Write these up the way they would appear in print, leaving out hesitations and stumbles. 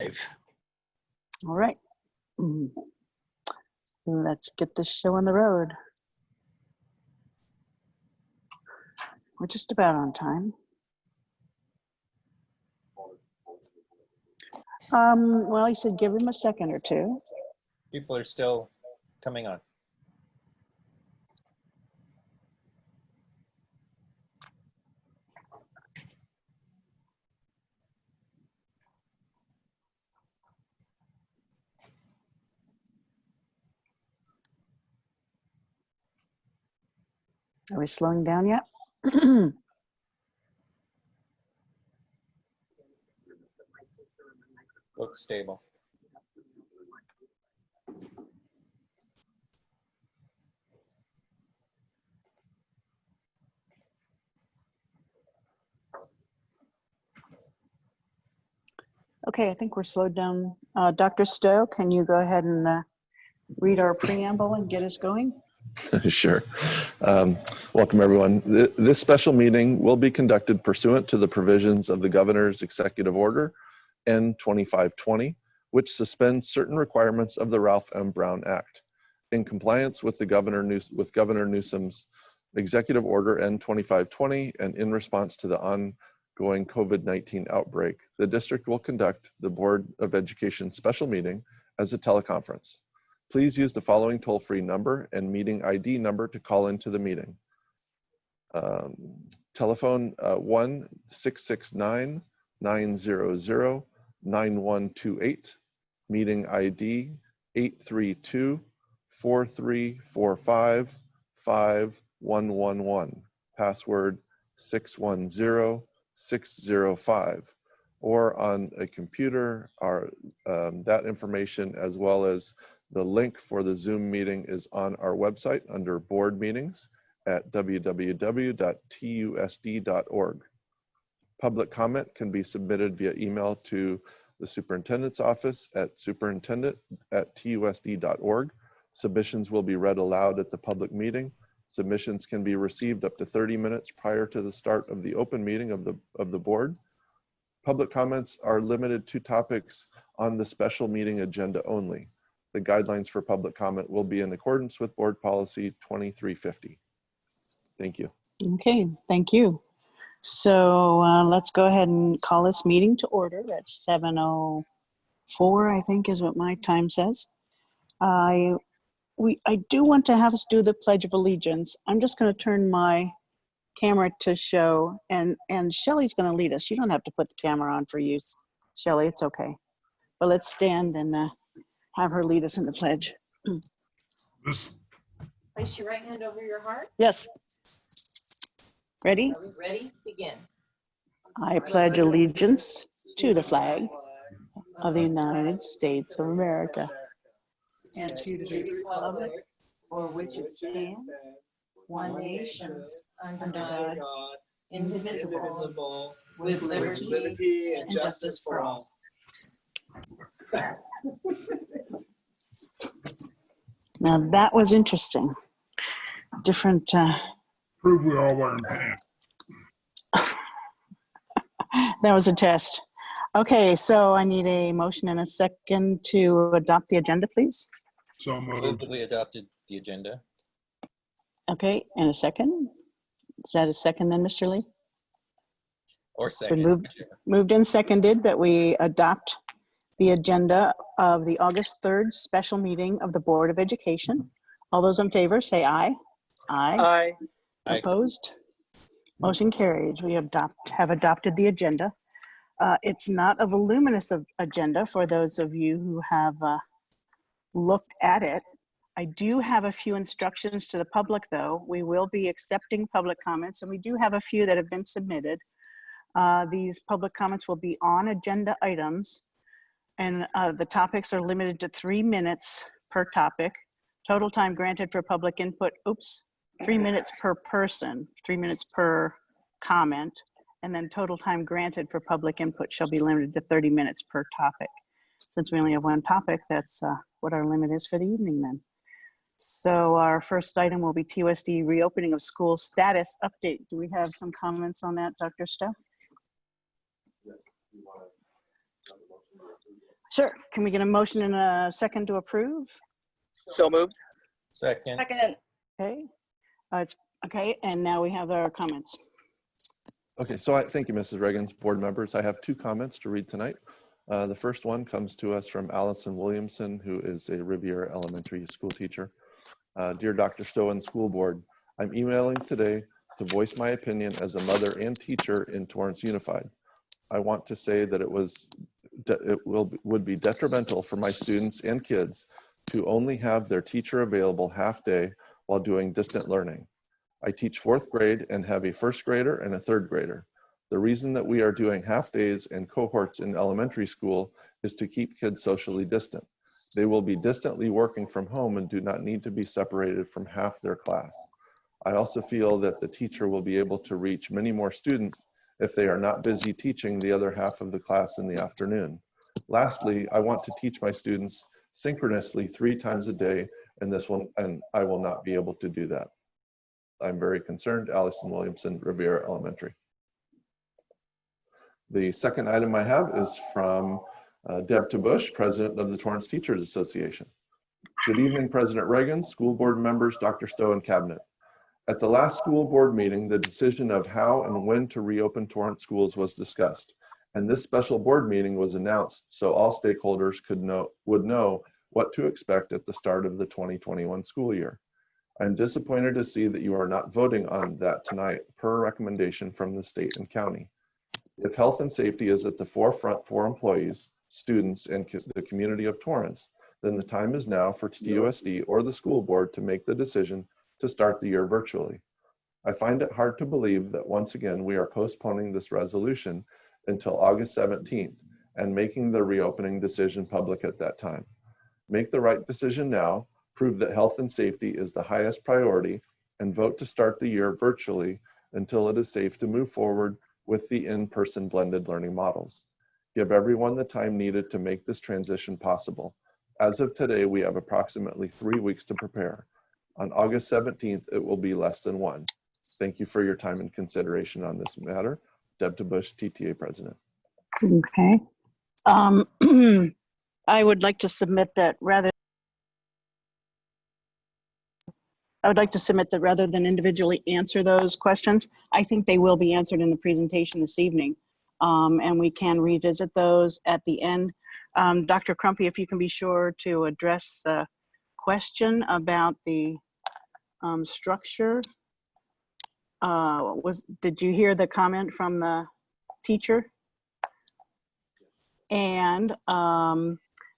live. All right. Let's get this show on the road. We're just about on time. Well, he said give him a second or two. People are still coming on. Are we slowing down yet? Looks stable. Okay, I think we're slowed down. Dr. Stowe, can you go ahead and read our preamble and get us going? Sure. Welcome, everyone. This special meeting will be conducted pursuant to the provisions of the Governor's Executive Order N-2520, which suspends certain requirements of the Ralph M. Brown Act. In compliance with Governor Newsom's Executive Order N-2520 and in response to the ongoing COVID-19 outbreak, the district will conduct the Board of Education special meeting as a teleconference. Please use the following toll-free number and meeting ID number to call into the meeting. Telephone 1-669-900-9128, meeting ID 832-4345-5111, password 610605, or on a computer, that information as well as the link for the Zoom meeting is on our website under board meetings at www.TUSD.org. Public comment can be submitted via email to the superintendent's office at superintendent@TUSD.org. Submissions will be read aloud at the public meeting. Submissions can be received up to 30 minutes prior to the start of the open meeting of the board. Public comments are limited to topics on the special meeting agenda only. The guidelines for public comment will be in accordance with Board Policy 2350. Thank you. Okay, thank you. So let's go ahead and call this meeting to order at 7:04, I think is what my time says. I do want to have us do the Pledge of Allegiance. I'm just going to turn my camera to show, and Shelley's going to lead us. You don't have to put the camera on for use, Shelley, it's okay. But let's stand and have her lead us in the pledge. Place your right hand over your heart. Yes. Ready? Are we ready? Begin. I pledge allegiance to the flag of the United States of America and to the republic for which it stands, one nation, under God, indivisible, with liberty and justice for all. Now that was interesting. Different. Prove we all wearing pants. That was a test. Okay, so I need a motion and a second to adopt the agenda, please. So Move moved. that we adopted the agenda. Okay, and a second. Is that a second then, Mr. Lee? Or So second. moved and seconded that we adopt the agenda of the August 3rd special meeting of the Board of Education. All those in favor say aye. Aye. Aye. Opposed? Motion carried. We have adopted the agenda. It's not a voluminous agenda for those of you who have looked at it. I do have a few instructions to the public though. We will be accepting public comments and we do have a few that have been submitted. These public comments will be on agenda items and the topics are limited to 3 minutes per topic. Total time granted for public input, 3 minutes per person, 3 minutes per comment, and then total time granted for public input shall be limited to 30 minutes per topic. Since we only have one topic, that's what our limit is for the evening then. So our first item will be TUSD reopening of school status update. Do we have some comments on that, Dr. Stowe? Sure. Can we get a motion and a second to approve? So moved. Second. Second. Okay. It's okay. And now we have our comments. Okay, so thank you, Mrs. Reagan's board members. I have two comments to read tonight. The first one comes to us from Allison Williamson, who is a Riviera Elementary school teacher. Dear Dr. Stowe and school board, I'm emailing today to voice my opinion as a mother and teacher in Torrance Unified. I want to say that would be detrimental for my students and kids to only have their teacher available half day while doing distant learning. I teach 4th grade and have a 1st grader and a 3rd grader. The reason that we are doing half days and cohorts in elementary school is to keep kids socially distant. They will be distantly working from home and do not need to be separated from half their class. I also feel that the teacher will be able to reach many more students if they are not busy teaching the other half of the class in the afternoon. Lastly, I want to teach my students synchronously 3 times a day, and I will not be able to do that. I'm very concerned. Allison Williamson, Riviera Elementary. The second item I have is from Deb Tabush, President of the Torrance Teachers Association. Good evening, President Reagan, school board members, Dr. Stowe, and cabinet. At the last school board meeting, the decision of how and when to reopen Torrance schools was discussed, and this special board meeting was announced so all stakeholders would know what to expect at the start of the 2021 school year. I'm disappointed to see that you are not voting on that tonight per recommendation from the state and county. If health and safety is at the forefront for employees, students, and the community of Torrance, then the time is now for TUSD or the school board to make the decision to start the year virtually. I find it hard to believe that once again we are postponing this resolution until August 17th and making the reopening decision public at that time. Make the right decision now, prove that health and safety is the highest priority, and vote to start the year virtually until it is safe to move forward with the in-person blended learning models. Give everyone the time needed to make this transition possible. As of today, we have approximately 3 weeks to prepare. On August 17th, it will be less than 1. Thank you for your time and consideration on this matter. Deb Tabush, TTA President. Okay. I would like to submit that rather than individually answer those questions, I think they will be answered in the presentation this evening. And we can revisit those at the end. Dr. Crumpy, if you can be sure to address the question about the structure. Did you hear the comment from the teacher? And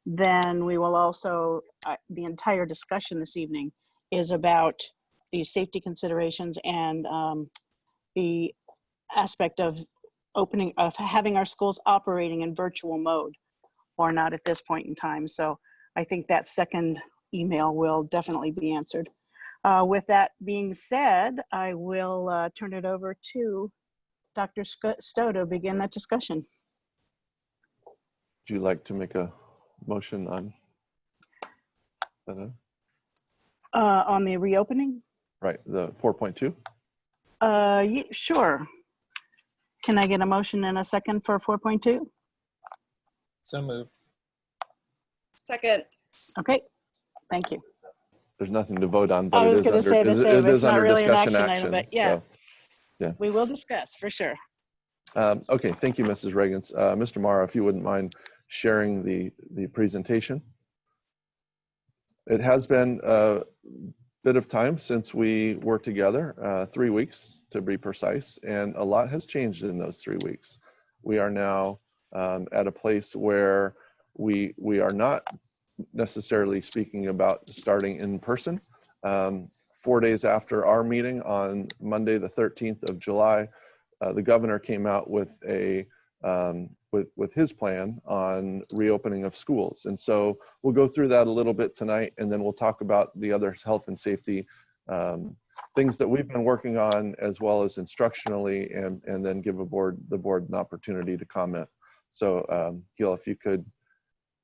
then we will also, the entire discussion this evening is about the safety considerations and the aspect of having our schools operating in virtual mode or not at this point in time. So I think that second email will definitely be answered. With that being said, I will turn it over to Dr. Stowe to begin that discussion. Would you like to make a motion on that? On the reopening? Right, the 4.2? Yeah, sure. Can I get a motion and a second for 4.2? So moved. Second. Okay, thank you. There's nothing to vote on, but I it was is going to under, say the same. it It's is not under really an discussion action action. item, but yeah, So, yeah. we will discuss for sure. Okay, thank you, Mrs. Reagans. Mr. Mara, if you wouldn't mind sharing the presentation. It has been a bit of time since we were together, 3 weeks to be precise, and a lot has changed in those 3 weeks. We are now at a place where we are not necessarily speaking about starting in person. 4 days after our meeting on Monday, the 13th of July, the governor came out with with his plan on reopening of schools. And so we'll go through that a little bit tonight, and then we'll talk about the other health and safety things that we've been working on, as well as instructionally, and then give the board an opportunity to comment. So Gil, if you could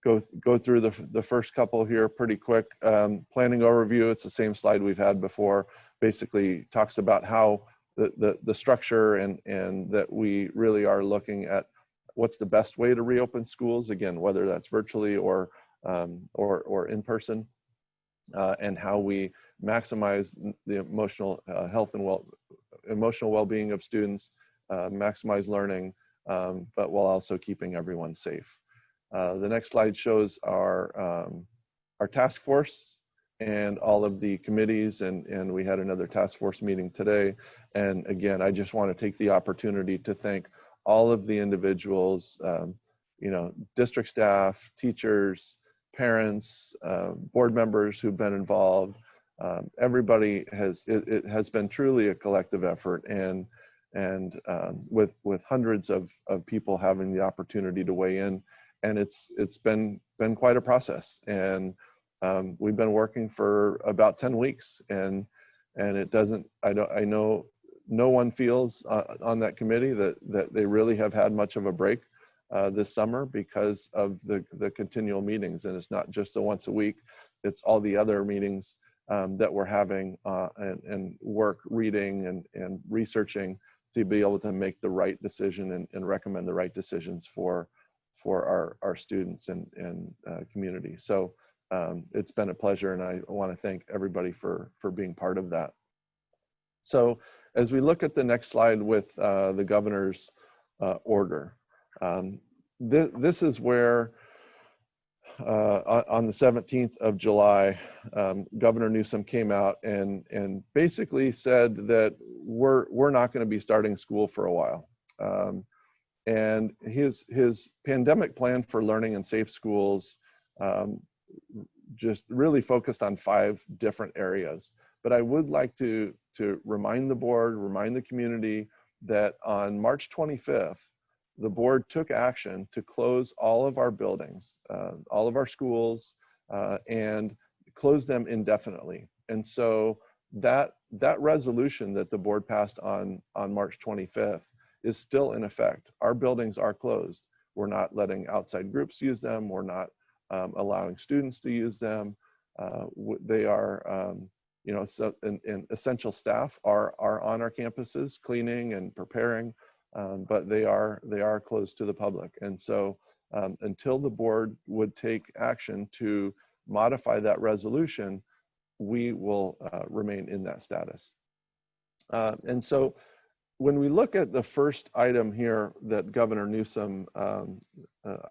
go through the first couple here pretty quick. Planning overview, it's the same slide we've had before. Basically talks about how the structure and that we really are looking at what's the best way to reopen schools, again, whether that's virtually or in person, and how we maximize the emotional health and emotional well-being of students, maximize learning, but while also keeping everyone safe. The next slide shows our task force and all of the committees, and we had another task force meeting today. And again, I just want to take the opportunity to thank all of the individuals, district staff, teachers, parents, board members who've been involved. Everybody it has been truly a collective effort, and with hundreds of people having the opportunity to weigh in, and it's been quite a process. And we've been working for about 10 weeks, and it doesn't, I know no one feels on that committee that they really have had much of a break this summer because of the continual meetings. And it's not just the once a week, it's all the other meetings that we're having and work reading and researching to be able to make the right decision and recommend the right decisions for our students and community. So it's been a pleasure, and I want to thank everybody for being part of that. So as we look at the next slide with the governor's order, this is where on the 17th of July, Governor Newsom came out and basically said that we're not going to be starting school for a while. And his pandemic plan for learning and safe schools just really focused on 5 different areas. But I would like to remind the board, remind the community that on March 25th, the board took action to close all of our buildings, all of our schools, and close them indefinitely. And so that resolution that the board passed on March 25th is still in effect. Our buildings are closed. We're not letting outside groups use them. We're not allowing students to use them. They are, and essential staff are on our campuses cleaning and preparing, but they are closed to the public. And so until the board would take action to modify that resolution, we will remain in that status. And so when we look at the first item here that Governor Newsom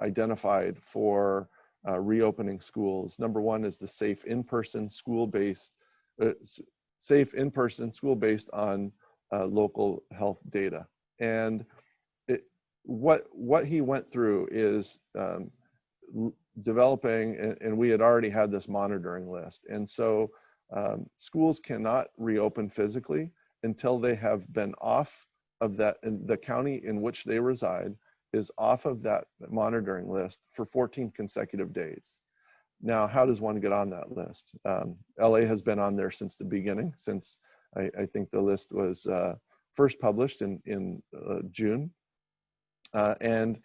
identified for reopening schools, number 1 is the safe in-person school based on local health data. And what he went through is developing, and we had already had this monitoring list. And so schools cannot reopen physically until they have been off of that, and the county in which they reside is off of that monitoring list for 14 consecutive days. Now, how does one get on that list? LA has been on there since the beginning, since I think the list was first published in June. And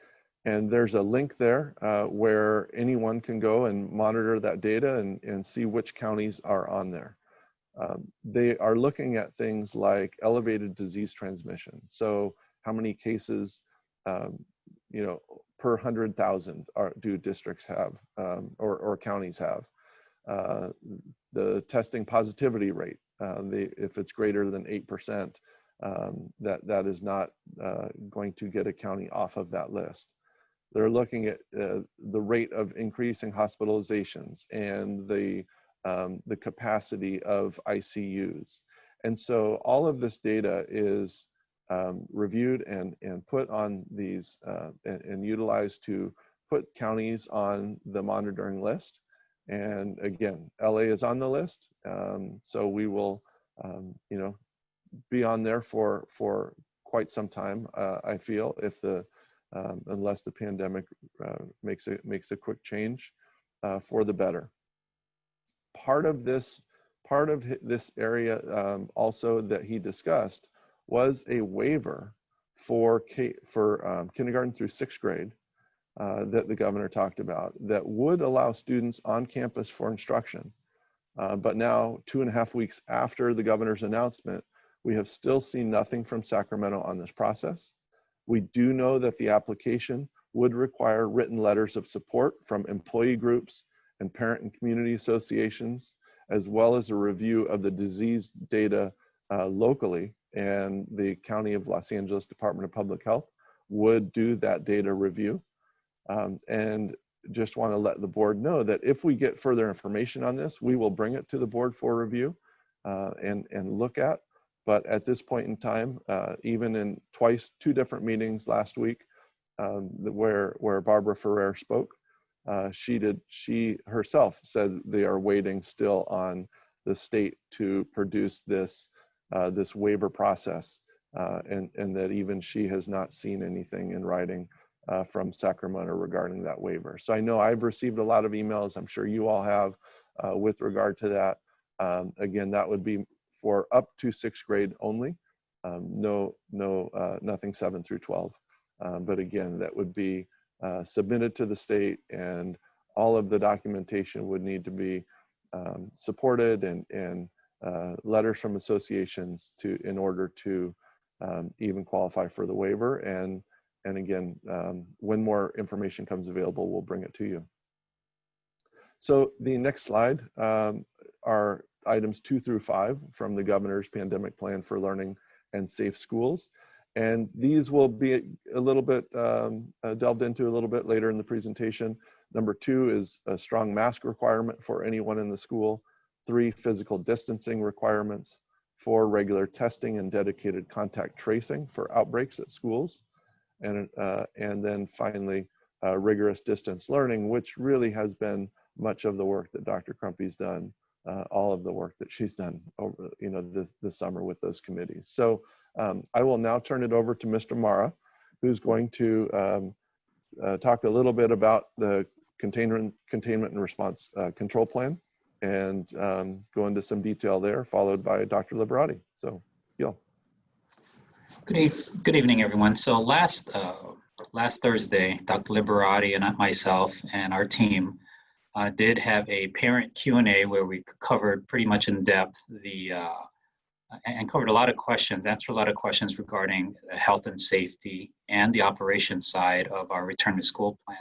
there's a link there where anyone can go and monitor that data and see which counties are on there. They are looking at things like elevated disease transmission. So how many cases, per 100,000 do districts have or counties have? The testing positivity rate, if it's greater than 8%, that is not going to get a county off of that list. They're looking at the rate of increasing hospitalizations and the capacity of ICUs. And so all of this data is reviewed and put on these and utilized to put counties on the monitoring list. And again, LA is on the list. So we will, be on there for quite some time, I feel, if unless the pandemic makes a quick change for the better. Part of this area also that he discussed was a waiver for kindergarten through 6th grade that the governor talked about that would allow students on campus for instruction. But now, 2.5 weeks after the governor's announcement, we have still seen nothing from Sacramento on this process. We do know that the application would require written letters of support from employee groups and parent and community associations, as well as a review of the disease data locally, and the County of Los Angeles Department of Public Health would do that data review. And just want to let the board know that if we get further information on this, we will bring it to the board for review and look at. But at this point in time, even in two different meetings last week, where Barbara Ferrer spoke, she herself said they are waiting still on the state to produce this waiver process, and that even she has not seen anything in writing from Sacramento regarding that waiver. So I know I've received a lot of emails, I'm sure you all have, with regard to that. Again, that would be for up to 6th grade only, nothing 7 through 12. But again, that would be submitted to the state, and all of the documentation would need to be supported, and letters from associations in order to even qualify for the waiver. And again, when more information comes available, we'll bring it to you. So the next slide are items 2 through 5 from the governor's pandemic plan for learning and safe schools. And these will be a little bit delved into a little bit later in the presentation. Number 2 is a strong mask requirement for anyone in the school. 3, physical distancing requirements. 4, regular testing and dedicated contact tracing for outbreaks at schools. And then finally, rigorous distance learning, which really has been much of the work that Dr. Crumpy's done, all of the work that she's done over this summer with those committees. So I will now turn it over to Mr. Mara, who's going to talk a little bit about the containment and response control plan, and go into some detail there, followed by Dr. Liberati. So, Gil. Good evening, everyone. So last Thursday, Dr. Liberati and myself and our team did have a parent Q&A where we covered pretty much in depth and covered a lot of questions, answered a lot of questions regarding health and safety and the operation side of our return to school plan.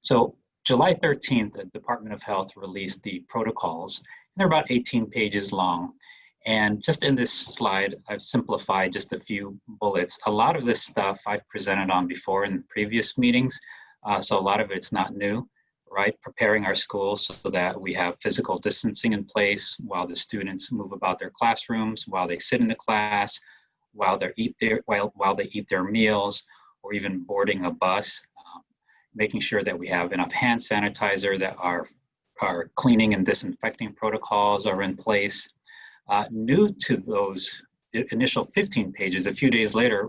So July 13th, the Department of Health released the protocols, and they're about 18 pages long. And just in this slide, I've simplified just a few bullets. A lot of this stuff I've presented on before in previous meetings, so a lot of it's not new, right? Preparing our schools so that we have physical distancing in place while the students move about their classrooms, while they sit in the class, while they eat their meals, or even boarding a bus. Making sure that we have enough hand sanitizer, that our cleaning and disinfecting protocols are in place. New to those initial 15 pages, a few days later,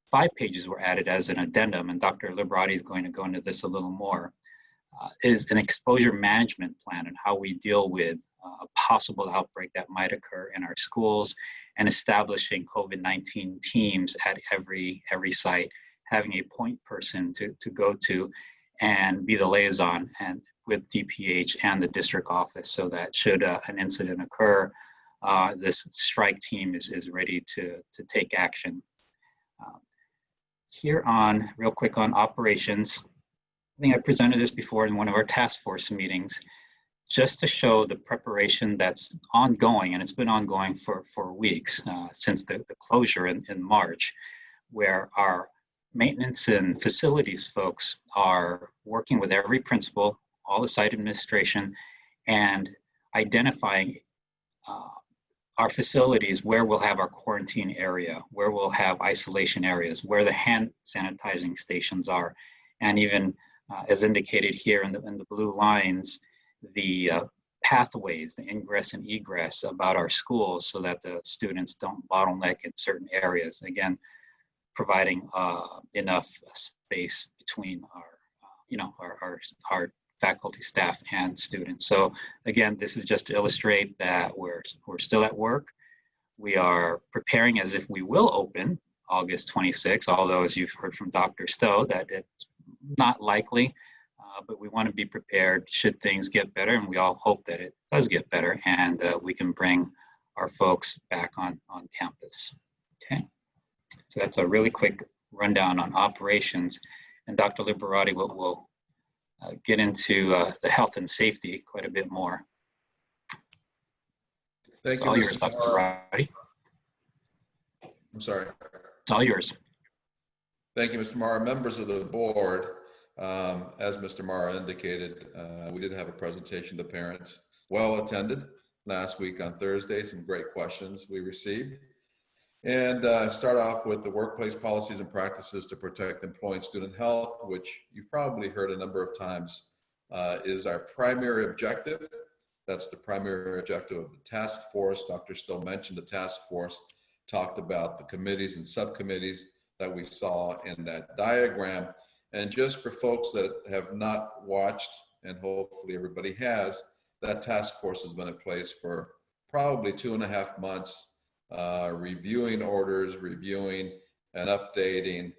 5 pages were added as an addendum, and Dr. Liberati is going to go into this a little more, is an exposure management plan and how we deal with a possible outbreak that might occur in our schools, and establishing COVID-19 teams at every site, having a point person to go to and be the liaison and with DPH and the district office, so that should an incident occur, this strike team is ready to take action. Here on, real quick on operations, I think I presented this before in one of our task force meetings, just to show the preparation that's ongoing, and it's been ongoing for weeks since the closure in March, where our maintenance and facilities folks are working with every principal, all the site administration, and identifying our facilities where we'll have our quarantine area, where we'll have isolation areas, where the hand sanitizing stations are, and even as indicated here in the blue lines, the pathways, the ingress and egress about our schools, so that the students don't bottleneck in certain areas. Again, providing enough space between our faculty, staff, and students. So again, this is just to illustrate that we're still at work. We are preparing as if we will open August 26th, although as you've heard from Dr. Stowe, that it's not likely, but we want to be prepared should things get better, and we all hope that it does get better, and we can bring our folks back on campus. Okay. So that's a really quick rundown on operations, and Dr. Liberati will get into the health and safety quite a bit more. Thank It's you, all yours, Mr. Dr. Morrow. Liberati. I'm sorry. It's all yours. Thank you, Mr. Morrow. Members of the board, as Mr. Morrow indicated, we did have a presentation to parents, well attended last week on Thursday. Some great questions we received. And start off with the workplace policies and practices to protect employee and student health, which you've probably heard a number of times is our primary objective. That's the primary objective of the task force. Dr. Stowe mentioned the task force, talked about the committees and subcommittees that we saw in that diagram. And just for folks that have not watched, and hopefully everybody has, that task force has been in place for probably 2.5 months, reviewing orders, reviewing and updating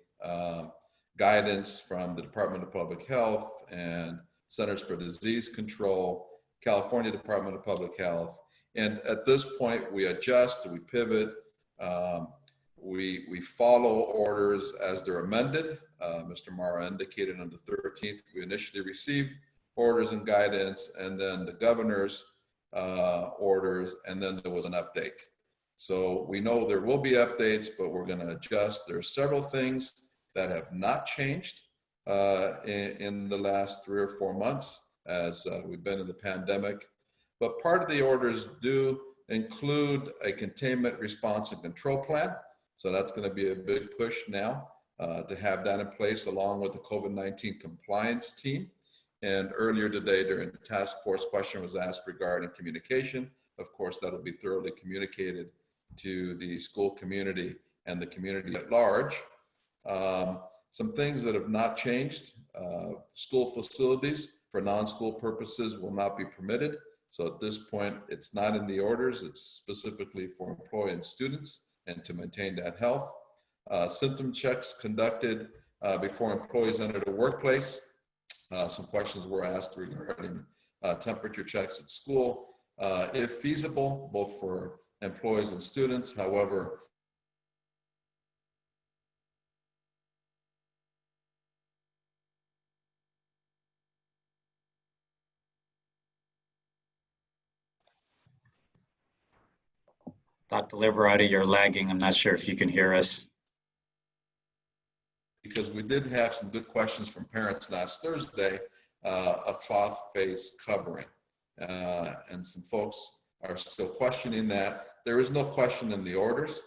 guidance from the Department of Public Health and Centers for Disease Control, California Department of Public Health. And at this point, we adjust, we pivot, we follow orders as they're amended. Mr. Morrow indicated on the 13th, we initially received orders and guidance, and then the governor's orders, and then there was an update. So we know there will be updates, but we're going to adjust. There are several things that have not changed in the last 3 or 4 months as we've been in the pandemic. But part of the orders do include a containment response and control plan. So that's going to be a big push now to have that in place along with the COVID-19 compliance team. And earlier today during the task force, question was asked regarding communication. Of course, that'll be thoroughly communicated to the school community and the community at large. Some things that have not changed, school facilities for non-school purposes will not be permitted. So at this point, it's not in the orders, it's specifically for employee and students and to maintain that health. Symptom checks conducted before employees enter the workplace. Some questions were asked regarding temperature checks at school, if feasible, both for employees and students. However, Dr. Liberati, you're lagging. I'm not sure if you can hear us. because we did have some good questions from parents last Thursday, a cloth face covering. And some folks are still questioning that. There is no question in the orders.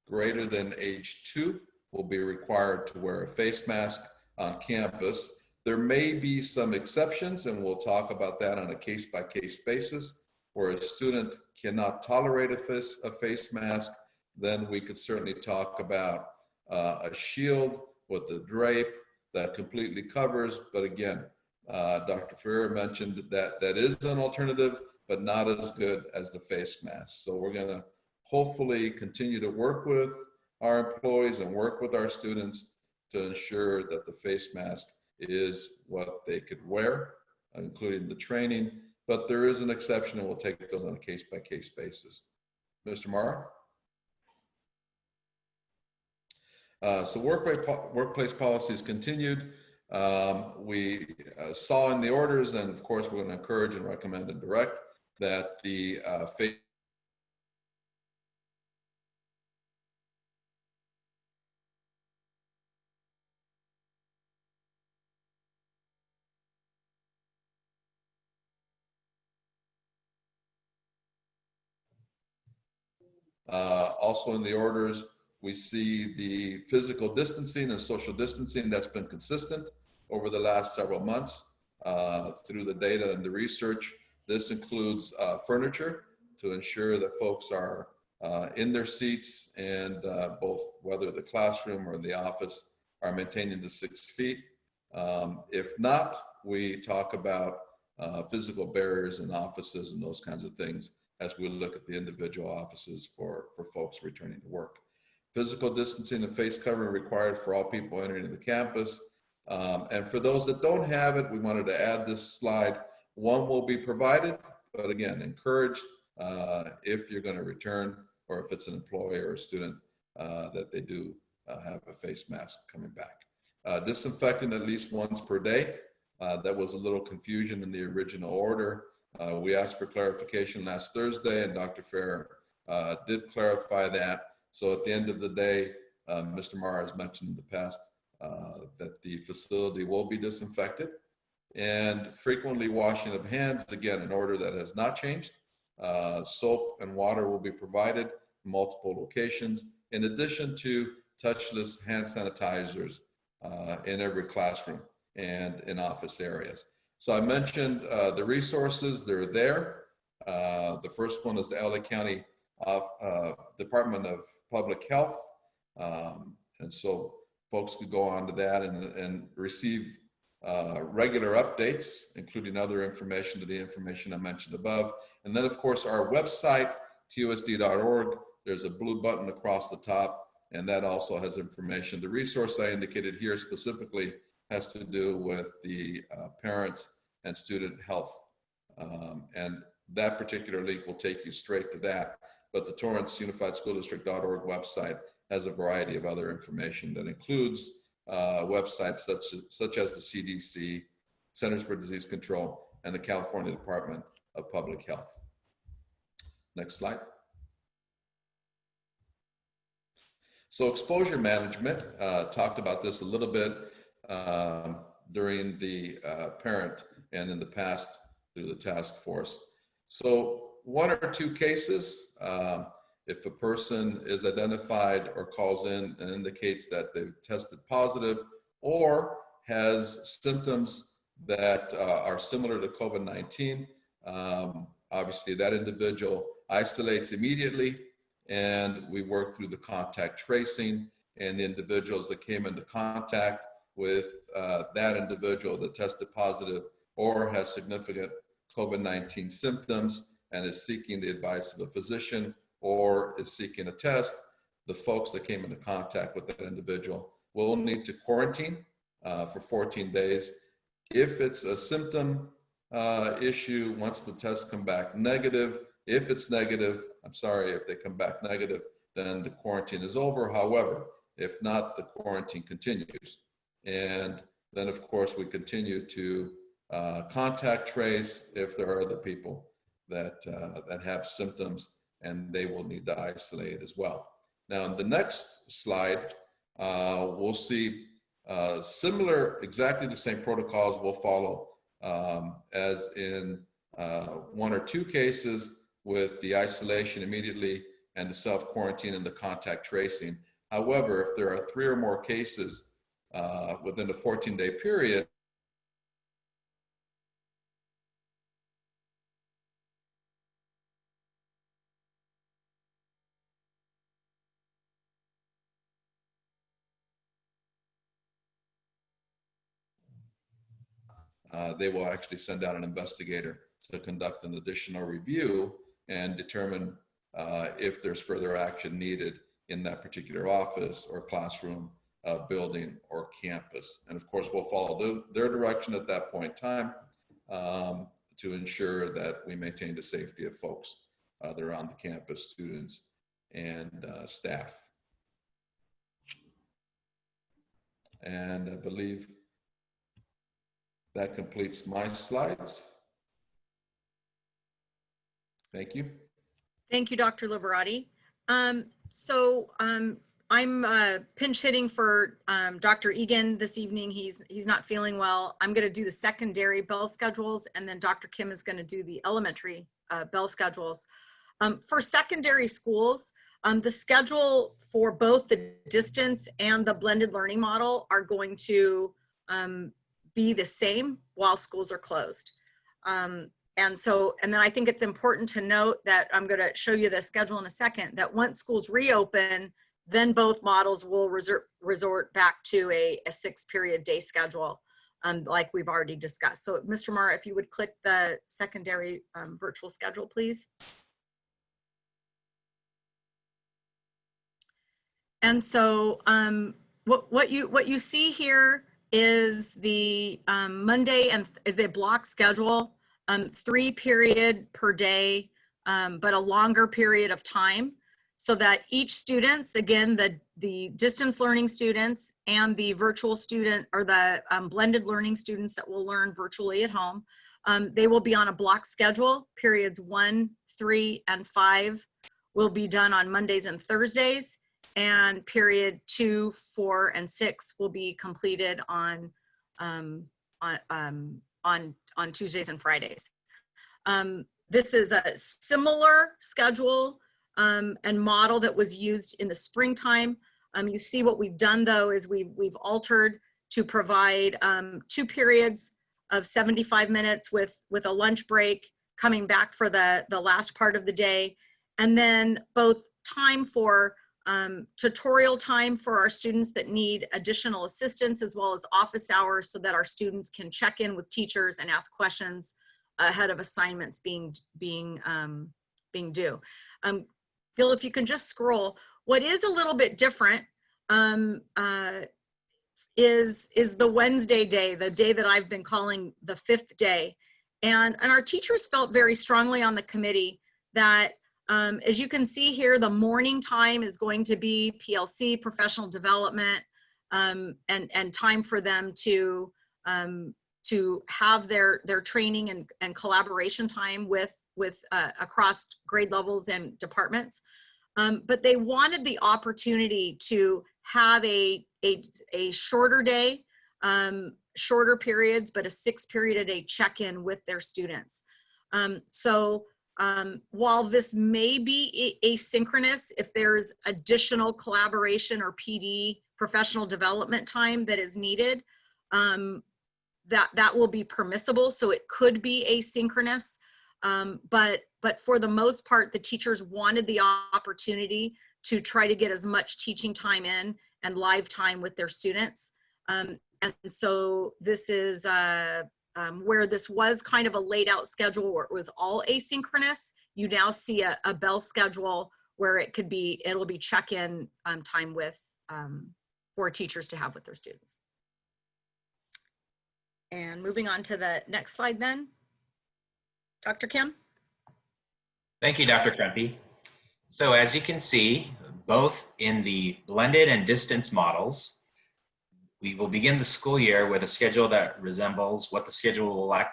Greater than age 2 will be required to wear a face mask on campus. There may be some exceptions, and we'll talk about that on a case-by-case basis, where a student cannot tolerate a face mask. Then we could certainly talk about a shield with a drape that completely covers. But again, Dr. Ferrer mentioned that that is an alternative, but not as good as the face mask. So we're going to hopefully continue to work with our employees and work with our students to ensure that the face mask is what they could wear, including the training. But there is an exception, and we'll take those on a case-by-case basis. Mr. Morrow? So workplace policies continued. We saw in the orders, and of course we're going to encourage and recommend and direct that the also in the orders, we see the physical distancing and social distancing that's been consistent over the last several months through the data and the research. This includes furniture to ensure that folks are in their seats and both whether the classroom or the office are maintaining the 6 feet. If not, we talk about physical barriers in offices and those kinds of things as we look at the individual offices for folks returning to work. Physical distancing and face covering required for all people entering the campus. And for those that don't have it, we wanted to add this slide. One will be provided, but again, encouraged if you're going to return or if it's an employee or a student that they do have a face mask coming back. Disinfecting at least once per day. That was a little confusion in the original order. We asked for clarification last Thursday, and Dr. Fair did clarify that. So at the end of the day, Mr. Marr has mentioned in the past that the facility will be disinfected, and frequently washing of hands, again, an order that has not changed. Soap and water will be provided in multiple locations, in addition to touchless hand sanitizers in every classroom and in office areas. So I mentioned the resources, they're there. The first one is the LA County Department of Public Health. And so folks could go on to that and receive regular updates, including other information to the information I mentioned above. And then of course our website, TUSD.org, there's a blue button across the top, and that also has information. The resource I indicated here specifically has to do with the parents and student health. And that particular link will take you straight to that. But the Torrance Unified School District.org website has a variety of other information that includes websites such as the CDC, Centers for Disease Control, and the California Department of Public Health. Next slide. So exposure management, talked about this a little bit during the parent and in the past through the task force. So 1 or 2 cases, if a person is identified or calls in and indicates that they've tested positive or has symptoms that are similar to COVID-19, obviously that individual isolates immediately, and we work through the contact tracing, and the individuals that came into contact with that individual that tested positive or has significant COVID-19 symptoms and is seeking the advice of a physician or is seeking a test, the folks that came into contact with that individual will need to quarantine for 14 days. If it's a symptom issue, once the tests come back negative, if it's negative, I'm sorry, if they come back negative, then the quarantine is over. However, if not, the quarantine continues. And then of course we continue to contact trace if there are other people that have symptoms, and they will need to isolate as well. Now in the next slide, we'll see similar, exactly the same protocols will follow as in 1 or 2 cases with the isolation immediately and the self-quarantine and the contact tracing. However, if there are 3 or more cases within a 14-day period, they will actually send out an investigator to conduct an additional review and determine if there's further action needed in that particular office or classroom, building, or campus. And of course, we'll follow their direction at that point in time to ensure that we maintain the safety of folks that are on the campus, students, and staff. And I believe that completes my slides. Thank you. Thank you, Dr. Liberati. I'm pinch hitting for Dr. Egan this evening. He's not feeling well. I'm going to do the secondary bell schedules, and then Dr. Kim is going to do the elementary bell schedules. For secondary schools, the schedule for both the distance and the blended learning model are going to be the same while schools are closed. And then I think it's important to note that I'm going to show you the schedule in a second, that once schools reopen, then both models will resort back to a 6-period day schedule, like we've already discussed. So Mr. Marr, if you would click the secondary virtual schedule, please. And so what you see here is the Monday and is a block schedule, 3 period per day, but a longer period of time. so that each students, again, the distance learning students and the virtual student, or the blended learning students that will learn virtually at home, they will be on a block schedule. Periods 1, 3, and 5 will be done on Mondays and Thursdays, and period 2, 4, and 6 will be completed on Tuesdays and Fridays. This is a similar schedule and model that was used in the springtime. You see what we've done though is we've altered to provide 2 periods of 75 minutes with a lunch break coming back for the last part of the day. And then both time for tutorial time for our students that need additional assistance, as well as office hours, so that our students can check in with teachers and ask questions ahead of assignments being due. Bill, if you can just scroll. What is a little bit different is the Wednesday day, the day that I've been calling the 5th day. And our teachers felt very strongly on the committee that, as you can see here, the morning time is going to be PLC, professional development, and time for them to have their training and collaboration time with across grade levels and departments. But they wanted the opportunity to have a shorter day, shorter periods, but a 6-period-a-day check-in with their students. While this may be asynchronous, if there's additional collaboration or PD, professional development time that is needed, that will be permissible. So it could be asynchronous, but for the most part, the teachers wanted the opportunity to try to get as much teaching time in and live time with their students. And so this is where this was kind of a laid out schedule where it was all asynchronous. You now see a bell schedule where it'll be check-in time with for teachers to have with their students. And moving on to the next slide then. Dr. Kim? Thank you, Dr. Krempe. So as you can see, both in the blended and distance models, we will begin the school year with a schedule that resembles what the schedule will look like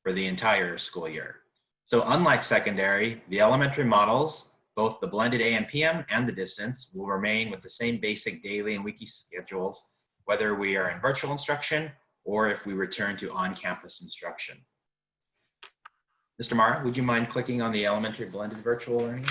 for the entire school year. So unlike secondary, the elementary models, both the blended AM PM and the distance, will remain with the same basic daily and weekly schedules, whether we are in virtual instruction or if we return to on-campus instruction. Mr. Marr, would you mind clicking on the elementary blended virtual learning?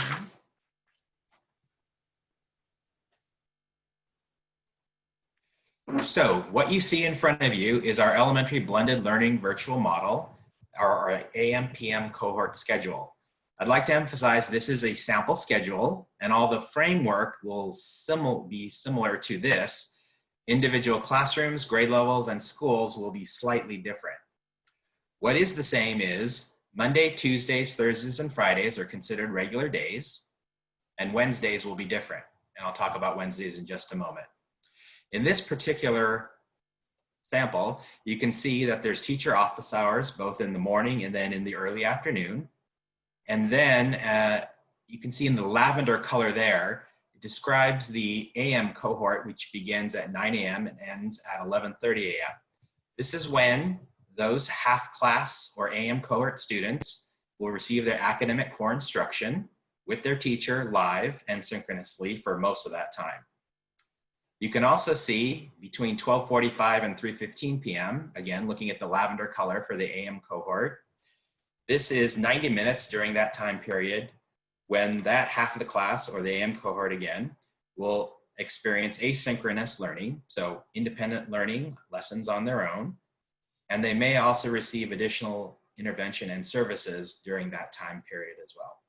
So what you see in front of you is our elementary blended learning virtual model, our AM/PM cohort schedule. I'd like to emphasize this is a sample schedule, and all the framework will be similar to this. Individual classrooms, grade levels, and schools will be slightly different. What is the same is Monday, Tuesdays, Thursdays, and Fridays are considered regular days, and Wednesdays will be different. And I'll talk about Wednesdays in just a moment. In this particular sample, you can see that there's teacher office hours, both in the morning and then in the early afternoon. And then you can see in the lavender color there, it describes the AM cohort, which begins at 9 a.m. and ends at 11:30 a.m. This is when those half class or AM cohort students will receive their academic core instruction with their teacher live and synchronously for most of that time. You can also see between 12:45 and 3:15 p.m., again, looking at the lavender color for the AM cohort, this is 90 minutes during that time period when that half of the class, or the AM cohort again, will experience asynchronous learning, so independent learning, lessons on their own, and they may also receive additional intervention and services during that time period as well.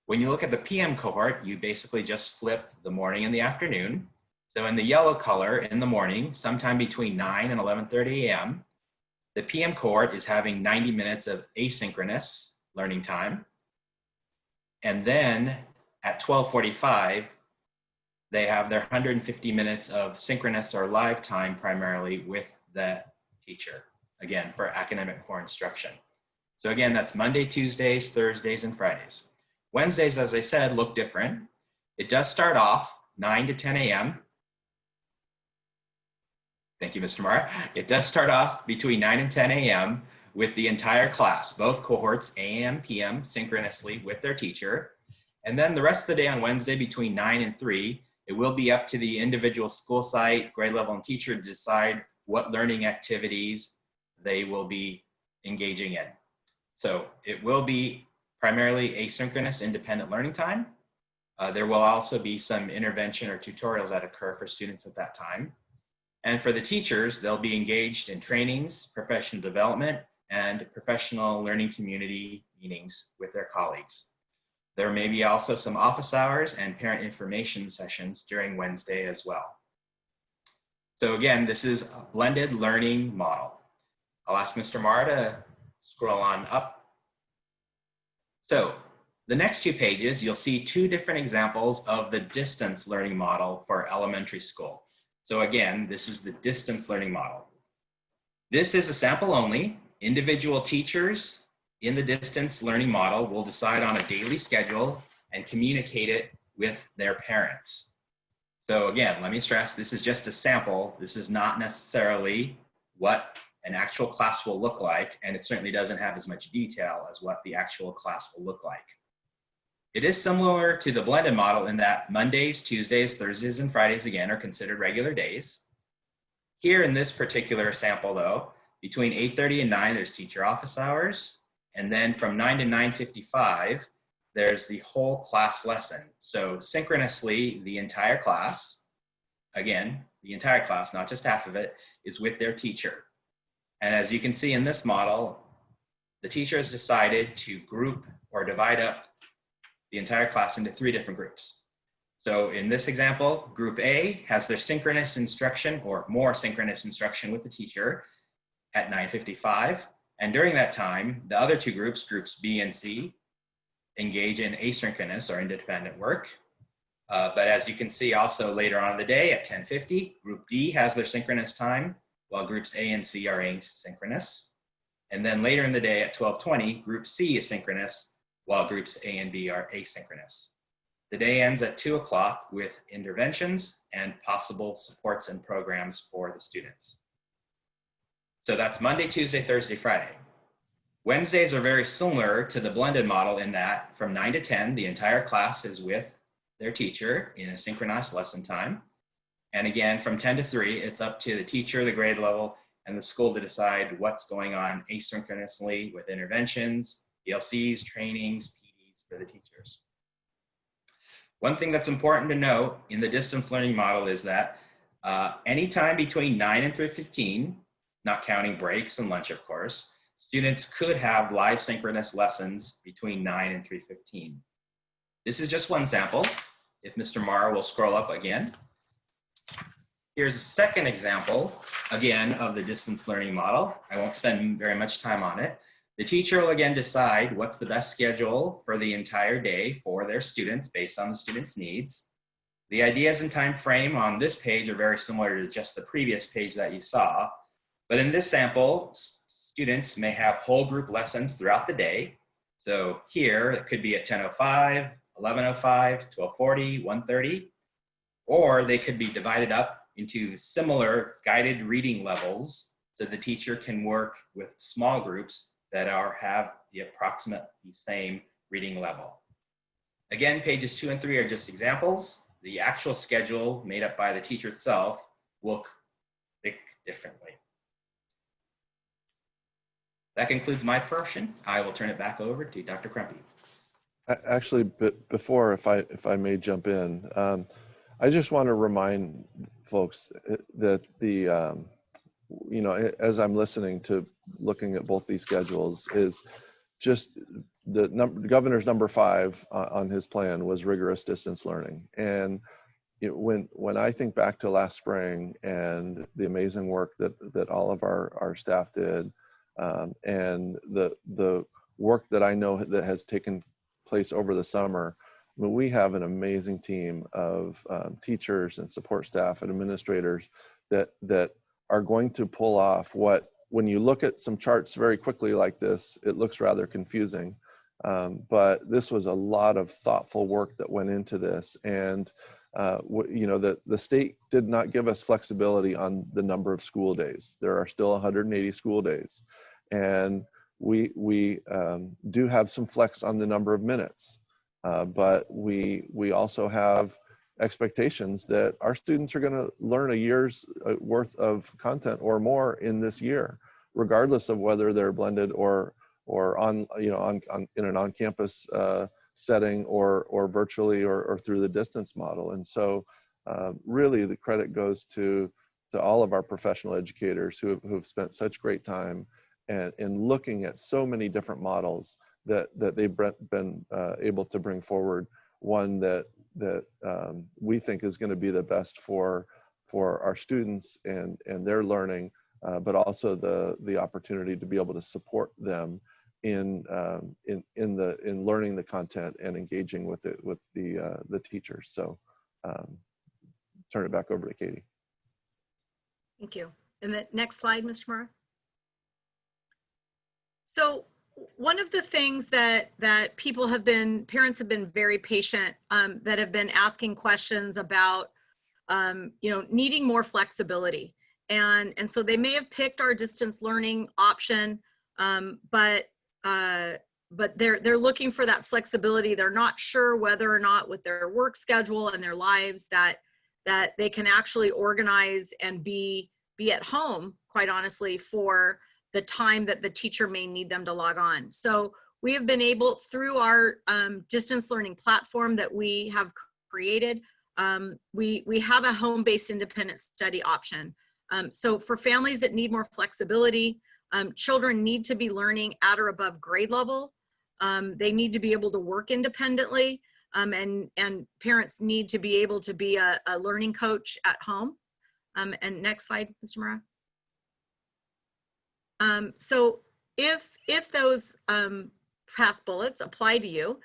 When you look at the PM cohort, you basically just flip the morning and the afternoon. So in the yellow color in the morning, sometime between 9 and 11:30 a.m., the PM cohort is having 90 minutes of asynchronous learning time. And then at 12:45, they have their 150 minutes of synchronous or live time primarily with the teacher, again, for academic core instruction. So again, that's Monday, Tuesdays, Thursdays, and Fridays. Wednesdays, as I said, look different. It does start off 9 to 10 a.m. Thank you, Mr. Marr. It does start off between 9 and 10 a.m. with the entire class, both cohorts, AM, PM, synchronously with their teacher. And then the rest of the day on Wednesday between 9 and 3, it will be up to the individual school site, grade level, and teacher to decide what learning activities they will be engaging in. So it will be primarily asynchronous independent learning time. There will also be some intervention or tutorials that occur for students at that time. And for the teachers, they'll be engaged in trainings, professional development, and professional learning community meetings with their colleagues. There may be also some office hours and parent information sessions during Wednesday as well. So again, this is a blended learning model. I'll ask Mr. Marr to scroll on up. So the next 2 pages, you'll see 2 different examples of the distance learning model for elementary school. So again, this is the distance learning model. This is a sample only. Individual teachers in the distance learning model will decide on a daily schedule and communicate it with their parents. So again, let me stress, this is just a sample. This is not necessarily what an actual class will look like, and it certainly doesn't have as much detail as what the actual class will look like. It is similar to the blended model in that Mondays, Tuesdays, Thursdays, and Fridays, again, are considered regular days. Here in this particular sample, though, between 8:30 and 9, there's teacher office hours. And then from 9 to 9:55, there's the whole class lesson. So synchronously, the entire class, again, the entire class, not just half of it, is with their teacher. And as you can see in this model, the teacher has decided to group or divide up the entire class into 3 different groups. So in this example, group A has their synchronous instruction or more synchronous instruction with the teacher at 9:55. And during that time, the other 2 groups, groups B and C, engage in asynchronous or independent work. But as you can see also later on in the day at 10:50, group D has their synchronous time, while groups A and C are asynchronous. And then later in the day at 12:20, group C is synchronous, while groups A and B are asynchronous. The day ends at 2 o'clock with interventions and possible supports and programs for the students. So that's Monday, Tuesday, Thursday, Friday. Wednesdays are very similar to the blended model in that from 9 to 10, the entire class is with their teacher in a synchronized lesson time. And again, from 10 to 3, it's up to the teacher, the grade level, and the school to decide what's going on asynchronously with interventions, PLCs, trainings, PDs for the teachers. One thing that's important to note in the distance learning model is that anytime between 9 and 3:15, not counting breaks and lunch, of course, students could have live synchronous lessons between 9 and 3:15. This is just one sample. If Mr. Marr will scroll up again. Here's a second example, again, of the distance learning model. I won't spend very much time on it. The teacher will again decide what's the best schedule for the entire day for their students based on the students' needs. The ideas and time frame on this page are very similar to just the previous page that you saw. But in this sample, students may have whole group lessons throughout the day. So here, it could be at 10:05, 11:05, 12:40, 1:30, or they could be divided up into similar guided reading levels so the teacher can work with small groups that have the approximately same reading level. Again, pages 2 and 3 are just examples. The actual schedule made up by the teacher itself will look differently. That concludes my portion. I will turn it back over to Dr. Crumpy. Actually, before, if I may jump in, I just want to remind folks that as I'm listening to looking at both these schedules, is just the governor's number 5 on his plan was rigorous distance learning. And when I think back to last spring and the amazing work that all of our staff did, and the work that I know that has taken place over the summer, I mean, we have an amazing team of teachers and support staff and administrators that are going to pull off what, when you look at some charts very quickly like this, it looks rather confusing. But this was a lot of thoughtful work that went into this. And, you know, the state did not give us flexibility on the number of school days. There are still 180 school days. And we do have some flex on the number of minutes. But we also have expectations that our students are going to learn a year's worth of content or more in this year, regardless of whether they're blended or on, you know, on in an on-campus setting or virtually or through the distance model. And so really the credit goes to all of our professional educators who've spent such great time and looking at so many different models that they've been able to bring forward one that we think is going to be the best for our students and their learning, but also the opportunity to be able to support them in learning the content and engaging with the teachers. So turn it back over to Katie. Thank you. And the next slide, Mr. Morrow. So one of the things that parents have been very patient, that have been asking questions about, you know, needing more flexibility. And so they may have picked our distance learning option, but they're looking for that flexibility. They're not sure whether or not with their work schedule and their lives that they can actually organize and be at home, quite honestly, for the time that the teacher may need them to log on. So we have been able, through our distance learning platform that we have created, we have a home-based independent study option. So for families that need more flexibility, children need to be learning at or above grade level. They need to be able to work independently, and parents need to be able to be a learning coach at home. And next slide, Mr. Morrow. So if those past bullets apply to you,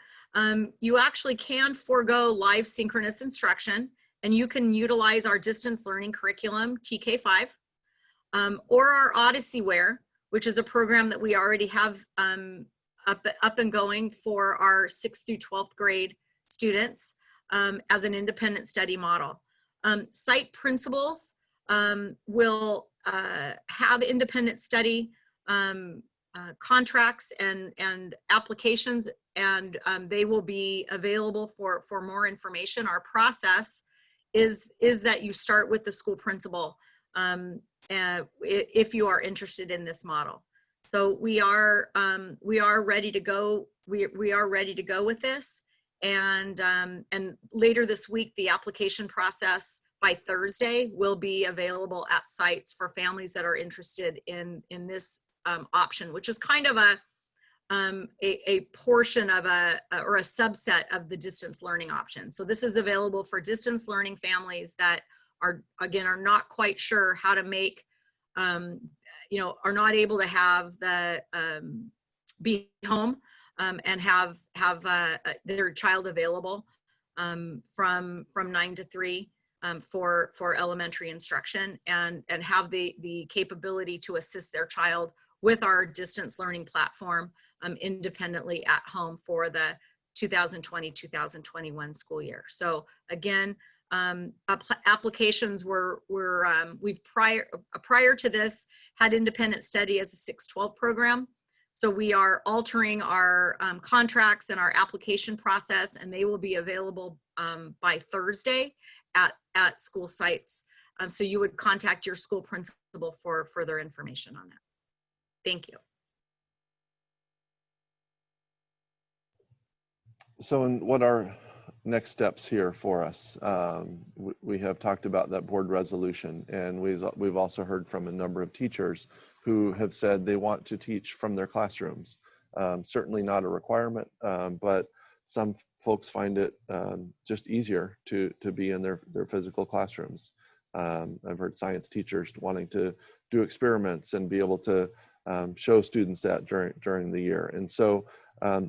you actually can forego live synchronous instruction, and you can utilize our distance learning curriculum, TK5, or our Odysseyware, which is a program that we already have up and going for our 6th through 12th grade students, as an independent study model. Site principals will have independent study contracts and applications, and they will be available for more information. Our process is that you start with the school principal if you are interested in this model. So we are ready to go. We are ready to go with this, and later this week the application process by Thursday will be available at sites for families that are interested in this option, which is kind of a portion of or a subset of the distance learning option. So this is available for distance learning families that are not quite sure how to make, you know, are not able to have be home and have their child available from 9 to 3 for elementary instruction, and have the capability to assist their child with our distance learning platform independently at home for the 2020-2021 school year. So again, applications we've prior to this had independent study as a 6-12 program. So we are altering our contracts and our application process, and they will be available by Thursday at school sites. So you would contact your school principal for further information on that. Thank you. So what are next steps here for us? We have talked about that board resolution, and we've also heard from a number of teachers who have said they want to teach from their classrooms. Certainly not a requirement, but some folks find it just easier to be in their physical classrooms. I've heard science teachers wanting to do experiments and be able to show students that during the year. And so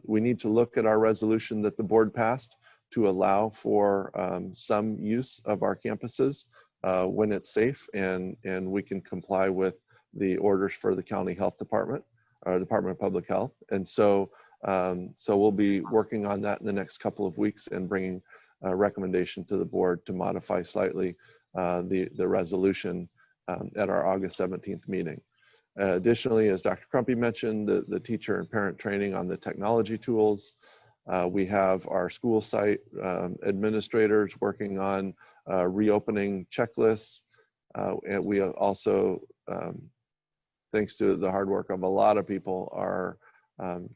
we need to look at our resolution that the board passed to allow for some use of our campuses when it's safe and we can comply with the orders for the county health department, or Department of Public Health. And so So we'll be working on that in the next couple of weeks and bringing a recommendation to the board to modify slightly the resolution at our August 17th meeting. Additionally, as Dr. Crumpy mentioned, the teacher and parent training on the technology tools. We have our school site administrators working on reopening checklists. And we also, thanks to the hard work of a lot of people, are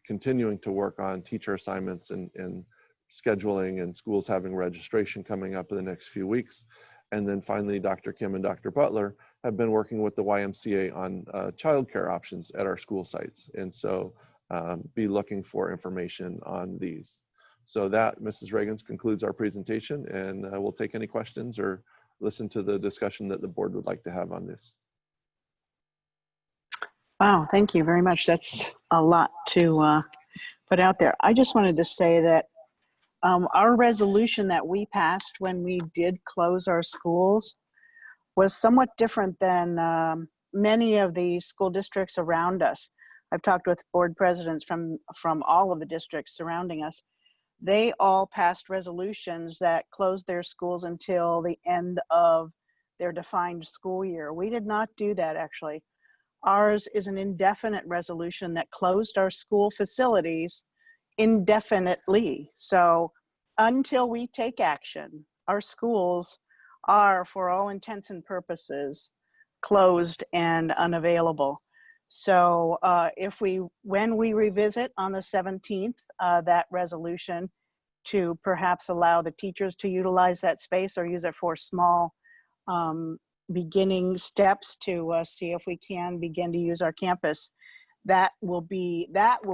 continuing to work on teacher assignments and scheduling, and schools having registration coming up in the next few weeks. And then finally, Dr. Kim and Dr. Butler have been working with the YMCA on childcare options at our school sites. And so be looking for information on these. So that, Mrs. Reagans, concludes our presentation, and we'll take any questions or listen to the discussion that the board would like to have on this. Wow, thank you very much. That's a lot to put out there. I just wanted to say that our resolution that we passed when we did close our schools was somewhat different than many of the school districts around us. I've talked with board presidents from all of the districts surrounding us. They all passed resolutions that closed their schools until the end of their defined school year. We did not do that, actually. Ours is an indefinite resolution that closed our school facilities indefinitely. So until we take action, our schools are, for all intents and purposes, closed and unavailable. So when we revisit on the 17th, that resolution to perhaps allow the teachers to utilize that space or use it for small beginning steps to see if we can begin to use our campus, that will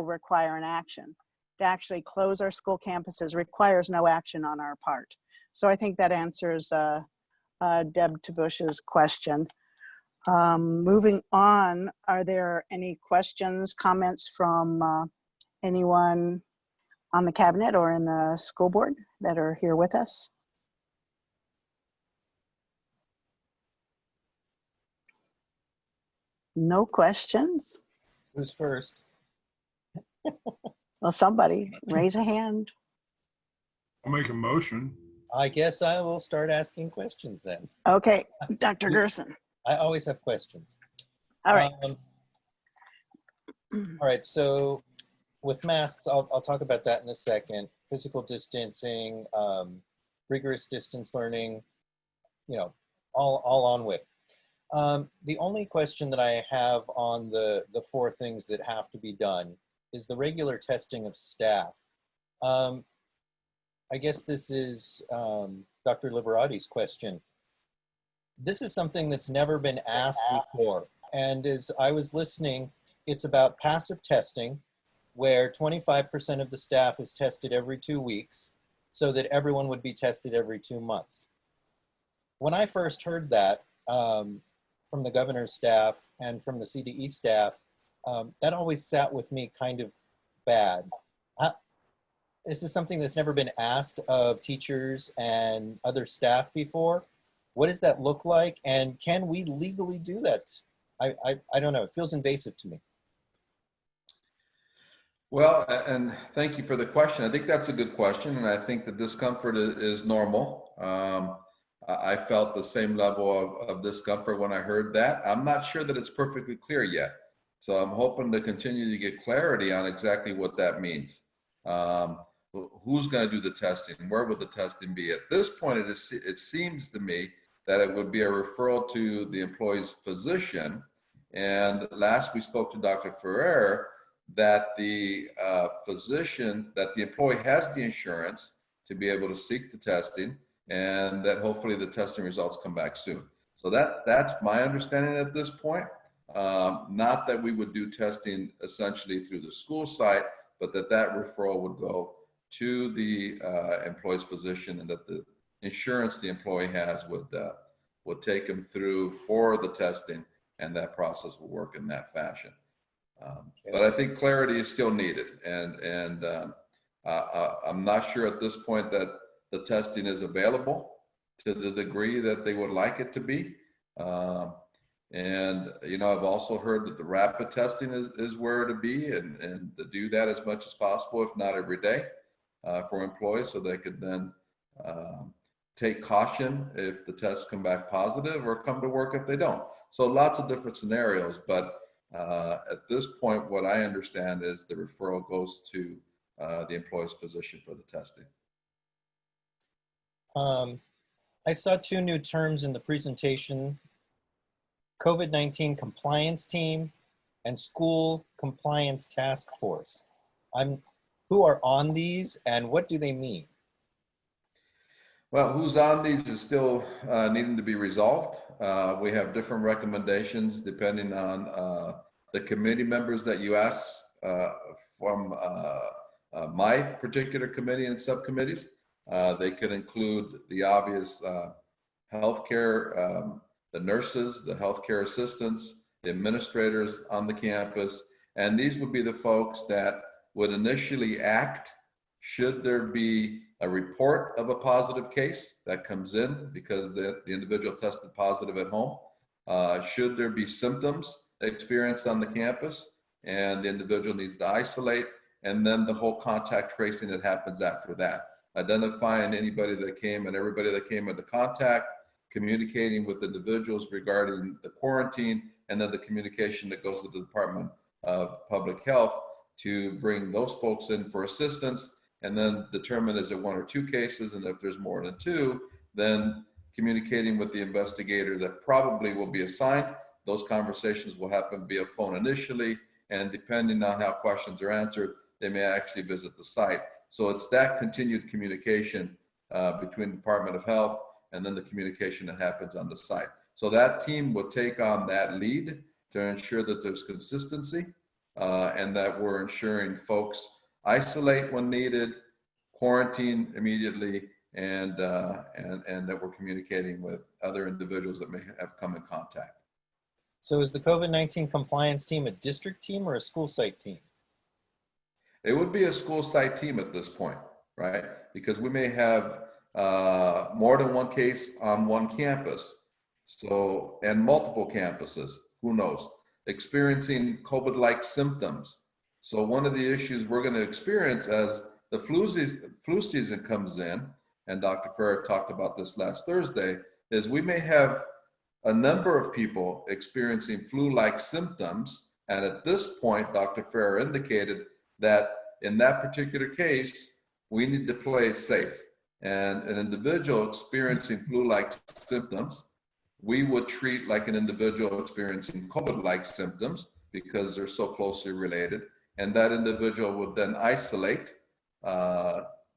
require an action. To actually close our school campuses requires no action on our part. So I think that answers Deb Tabush's question. Moving on, are there any questions, comments from anyone on the cabinet or in the school board that are here with us? No questions? Who's first? Well, somebody raise a hand. I'll make a motion. I guess I will start asking questions then. Okay, Dr. Gerson. I always have questions. All right. All right, so with masks, I'll talk about that in a second. Physical distancing, rigorous distance learning, you know, all on with. The only question that I have on the 4 things that have to be done is the regular testing of staff. I guess this is Dr. Liberati's question. This is something that's never been asked before. And as I was listening, it's about passive testing, where 25% of the staff is tested every 2 weeks, so that everyone would be tested every 2 months. When I first heard that from the governor's staff and from the CDE staff, that always sat with me kind of bad. This is something that's never been asked of teachers and other staff before. What does that look like? And can we legally do that? I don't know, it feels invasive to me. Well, and thank you for the question. I think that's a good question, and I think the discomfort is normal. I felt the same level of discomfort when I heard that. I'm not sure that it's perfectly clear yet. So I'm hoping to continue to get clarity on exactly what that means. Who's going to do the testing? Where would the testing be? At this point, it seems to me that it would be a referral to the employee's physician. And last we spoke to Dr. Ferrer, that the physician, that the employee has the insurance to be able to seek the testing, and that hopefully the testing results come back soon. So that's my understanding at this point. Not that we would do testing essentially through the school site, but that referral would go to the employee's physician, and that the insurance the employee has would take them through for the testing, and that process will work in that fashion. But I think clarity is still needed, and I'm not sure at this point that the testing is available to the degree that they would like it to be. And, you know, I've also heard that the rapid testing is where to be and to do that as much as possible, if not every day, for employees, so they could then take caution if the tests come back positive or come to work if they don't. So lots of different scenarios, but at this point, what I understand is the referral goes to the employee's physician for the testing. I saw two new terms in the presentation: COVID-19 compliance team and school compliance task force. Who are on these and what do they mean? Well, who's on these is still needing to be resolved. We have different recommendations depending on the committee members that you ask from my particular committee and subcommittees. They could include the obvious healthcare, the nurses, the healthcare assistants, the administrators on the campus, and these would be the folks that would initially act should there be a report of a positive case that comes in because the individual tested positive at home. Should there be symptoms experienced on the campus and the individual needs to isolate, and then the whole contact tracing that happens after that. Identifying anybody that came and everybody that came into contact, communicating with individuals regarding the quarantine, and then the communication that goes to the Department of Public Health to bring those folks in for assistance, and then determine is it one or two cases, and if there's more than two, then communicating with the investigator that probably will be assigned. Those conversations will happen via phone initially, and depending on how questions are answered, they may actually visit the site. So it's that continued communication between the Department of Health and then the communication that happens on the site. So that team will take on that lead to ensure that there's consistency and that we're ensuring folks isolate when needed, quarantine immediately, and that we're communicating with other individuals that may have come in contact. So is the COVID-19 compliance team a district team or a school site team? It would be a school site team at this point, right? Because we may have more than one case on one campus, so, and multiple campuses, who knows, experiencing COVID-like symptoms. So one of the issues we're going to experience as the flu season comes in, and Dr. Ferrer talked about this last Thursday, is we may have a number of people experiencing flu-like symptoms. And at this point, Dr. Ferrer indicated that in that particular case, we need to play it safe. And an individual experiencing flu-like symptoms, we would treat like an individual experiencing COVID-like symptoms because they're so closely related. And that individual would then isolate,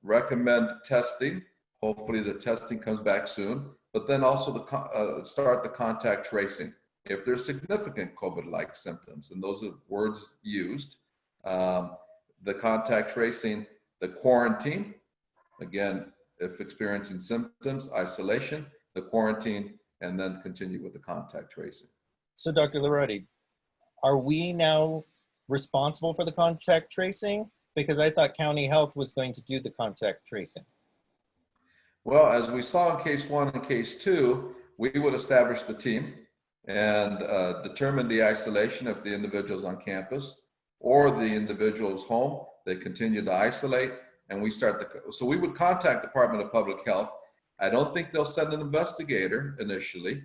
recommend testing. Hopefully the testing comes back soon, but then also start the contact tracing. If there's significant COVID-like symptoms, and those are words used, the contact tracing, the quarantine, again, if experiencing symptoms, isolation, the quarantine, and then continue with the contact tracing. So Dr. Liberati, are we now responsible for the contact tracing? Because I thought County Health was going to do the contact tracing. Well, as we saw in case 1 and case 2, we would establish the team and determine the isolation if the individual's on campus or the individual's home. They continue to isolate, and we start so we would contact Department of Public Health. I don't think they'll send an investigator initially,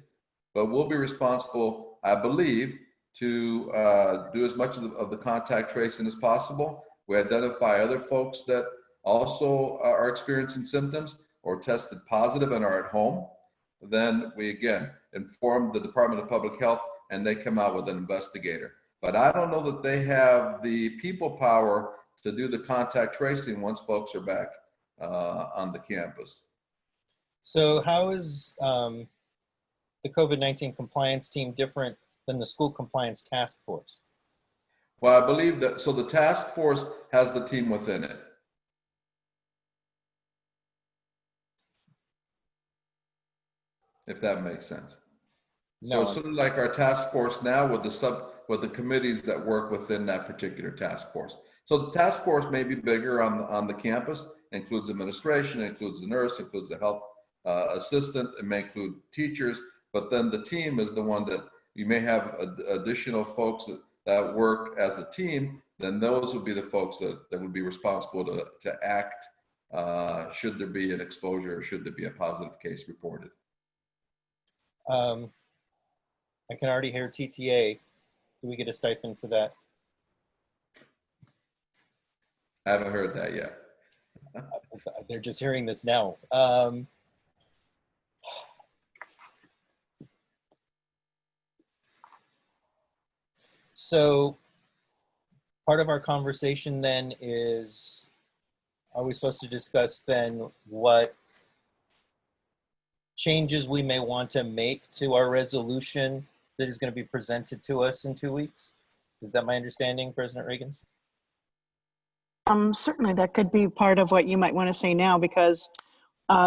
but we'll be responsible, I believe, to do as much of the contact tracing as possible. We identify other folks that also are experiencing symptoms or tested positive and are at home. Then we again inform the Department of Public Health and they come out with an investigator. But I don't know that they have the people power to do the contact tracing once folks are back on the campus. So how is the COVID-19 compliance team different than the school compliance task force? Well, I believe that, so the task force has the team within it. If that makes sense. No. So it's sort of like our task force now with the committees that work within that particular task force. So the task force may be bigger on the campus, includes administration, includes the nurse, includes the health assistant, it may include teachers, but then the team is the one that you may have additional folks that work as a team, then those would be the folks that would be responsible to act should there be an exposure or should there be a positive case reported. I can already hear TTA. Do we get a stipend for that? I haven't heard that yet. They're just hearing this now. So part of our conversation then is, are we supposed to discuss then what changes we may want to make to our resolution that is going to be presented to us in 2 weeks? Is that my understanding, President Reagans? Certainly that could be part of what you might want to say now, because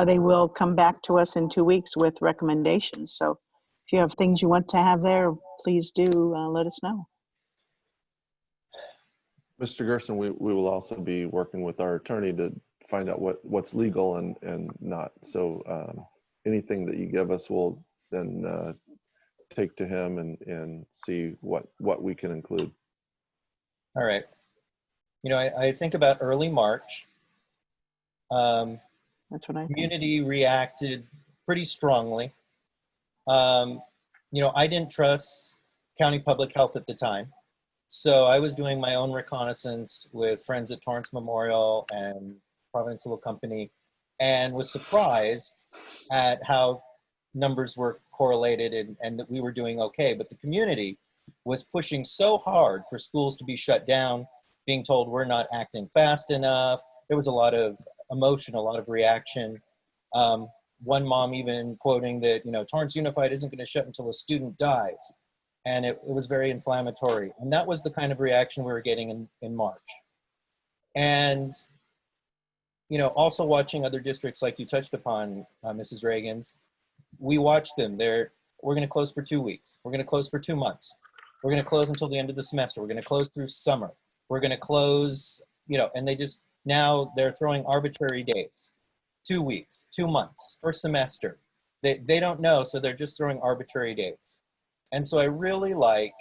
they will come back to us in 2 weeks with recommendations. So if you have things you want to have there, please do let us know. Mr. Gerson, we will also be working with our attorney to find out what's legal and not. So anything that you give us, we'll then take to him and see what we can include. All right. You know, I think about early March. That's what I think. Community reacted pretty strongly. You know, I didn't trust county public health at the time. So I was doing my own reconnaissance with friends at Torrance Memorial and Providence Little Company, and was surprised at how numbers were correlated and that we were doing okay. But the community was pushing so hard for schools to be shut down, being told we're not acting fast enough. There was a lot of emotion, a lot of reaction. One mom even quoting that, you know, Torrance Unified isn't going to shut until a student dies. And it was very inflammatory. And that was the kind of reaction we were getting in March. And, you know, also watching other districts like you touched upon, Mrs. Reagans, we watched them. We're going to close for 2 weeks. We're going to close for 2 months. We're going to close until the end of the semester. We're going to close through summer. We're going to close, you know, and now they're throwing arbitrary days. 2 weeks, 2 months, first semester. They don't know, so they're just throwing arbitrary dates. And so I really like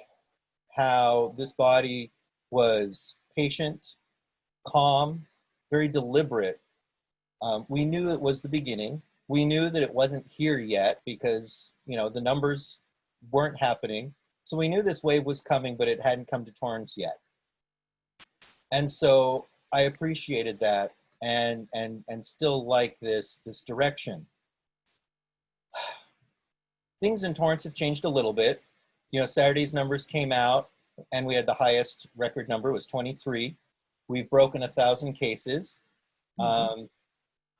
how this body was patient, calm, very deliberate. We knew it was the beginning. We knew that it wasn't here yet because, you know, the numbers weren't happening. So we knew this wave was coming, but it hadn't come to Torrance yet. And so I appreciated that and still like this direction. Things in Torrance have changed a little bit. You know, Saturday's numbers came out and we had the highest record number, was 23. We've broken 1,000 cases.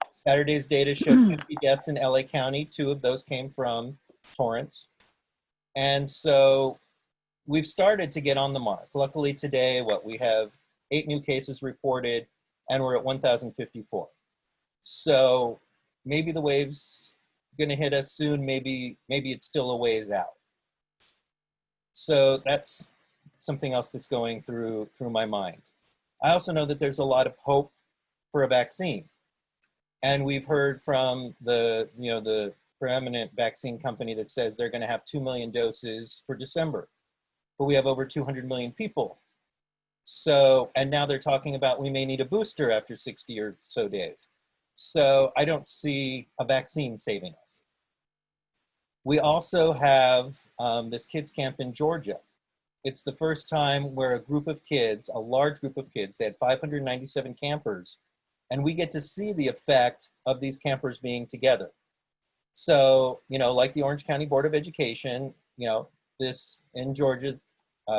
Saturday's data showed 50 deaths in LA County. 2 of those came from Torrance. And so we've started to get on the mark. Luckily today, we have 8 new cases reported and we're at 1,054. So maybe the wave's going to hit us soon. Maybe it's still a ways out. So that's something else that's going through my mind. I also know that there's a lot of hope for a vaccine. And we've heard from the preeminent vaccine company that says they're going to have 2 million doses for December. But we have over 200 million people. So, and now they're talking about we may need a booster after 60 or so days. So I don't see a vaccine saving us. We also have this kids camp in Georgia. It's the first time where a group of kids, a large group of kids, they had 597 campers, and we get to see the effect of these campers being together. So, you know, like the Orange County Board of Education, you know, this in Georgia,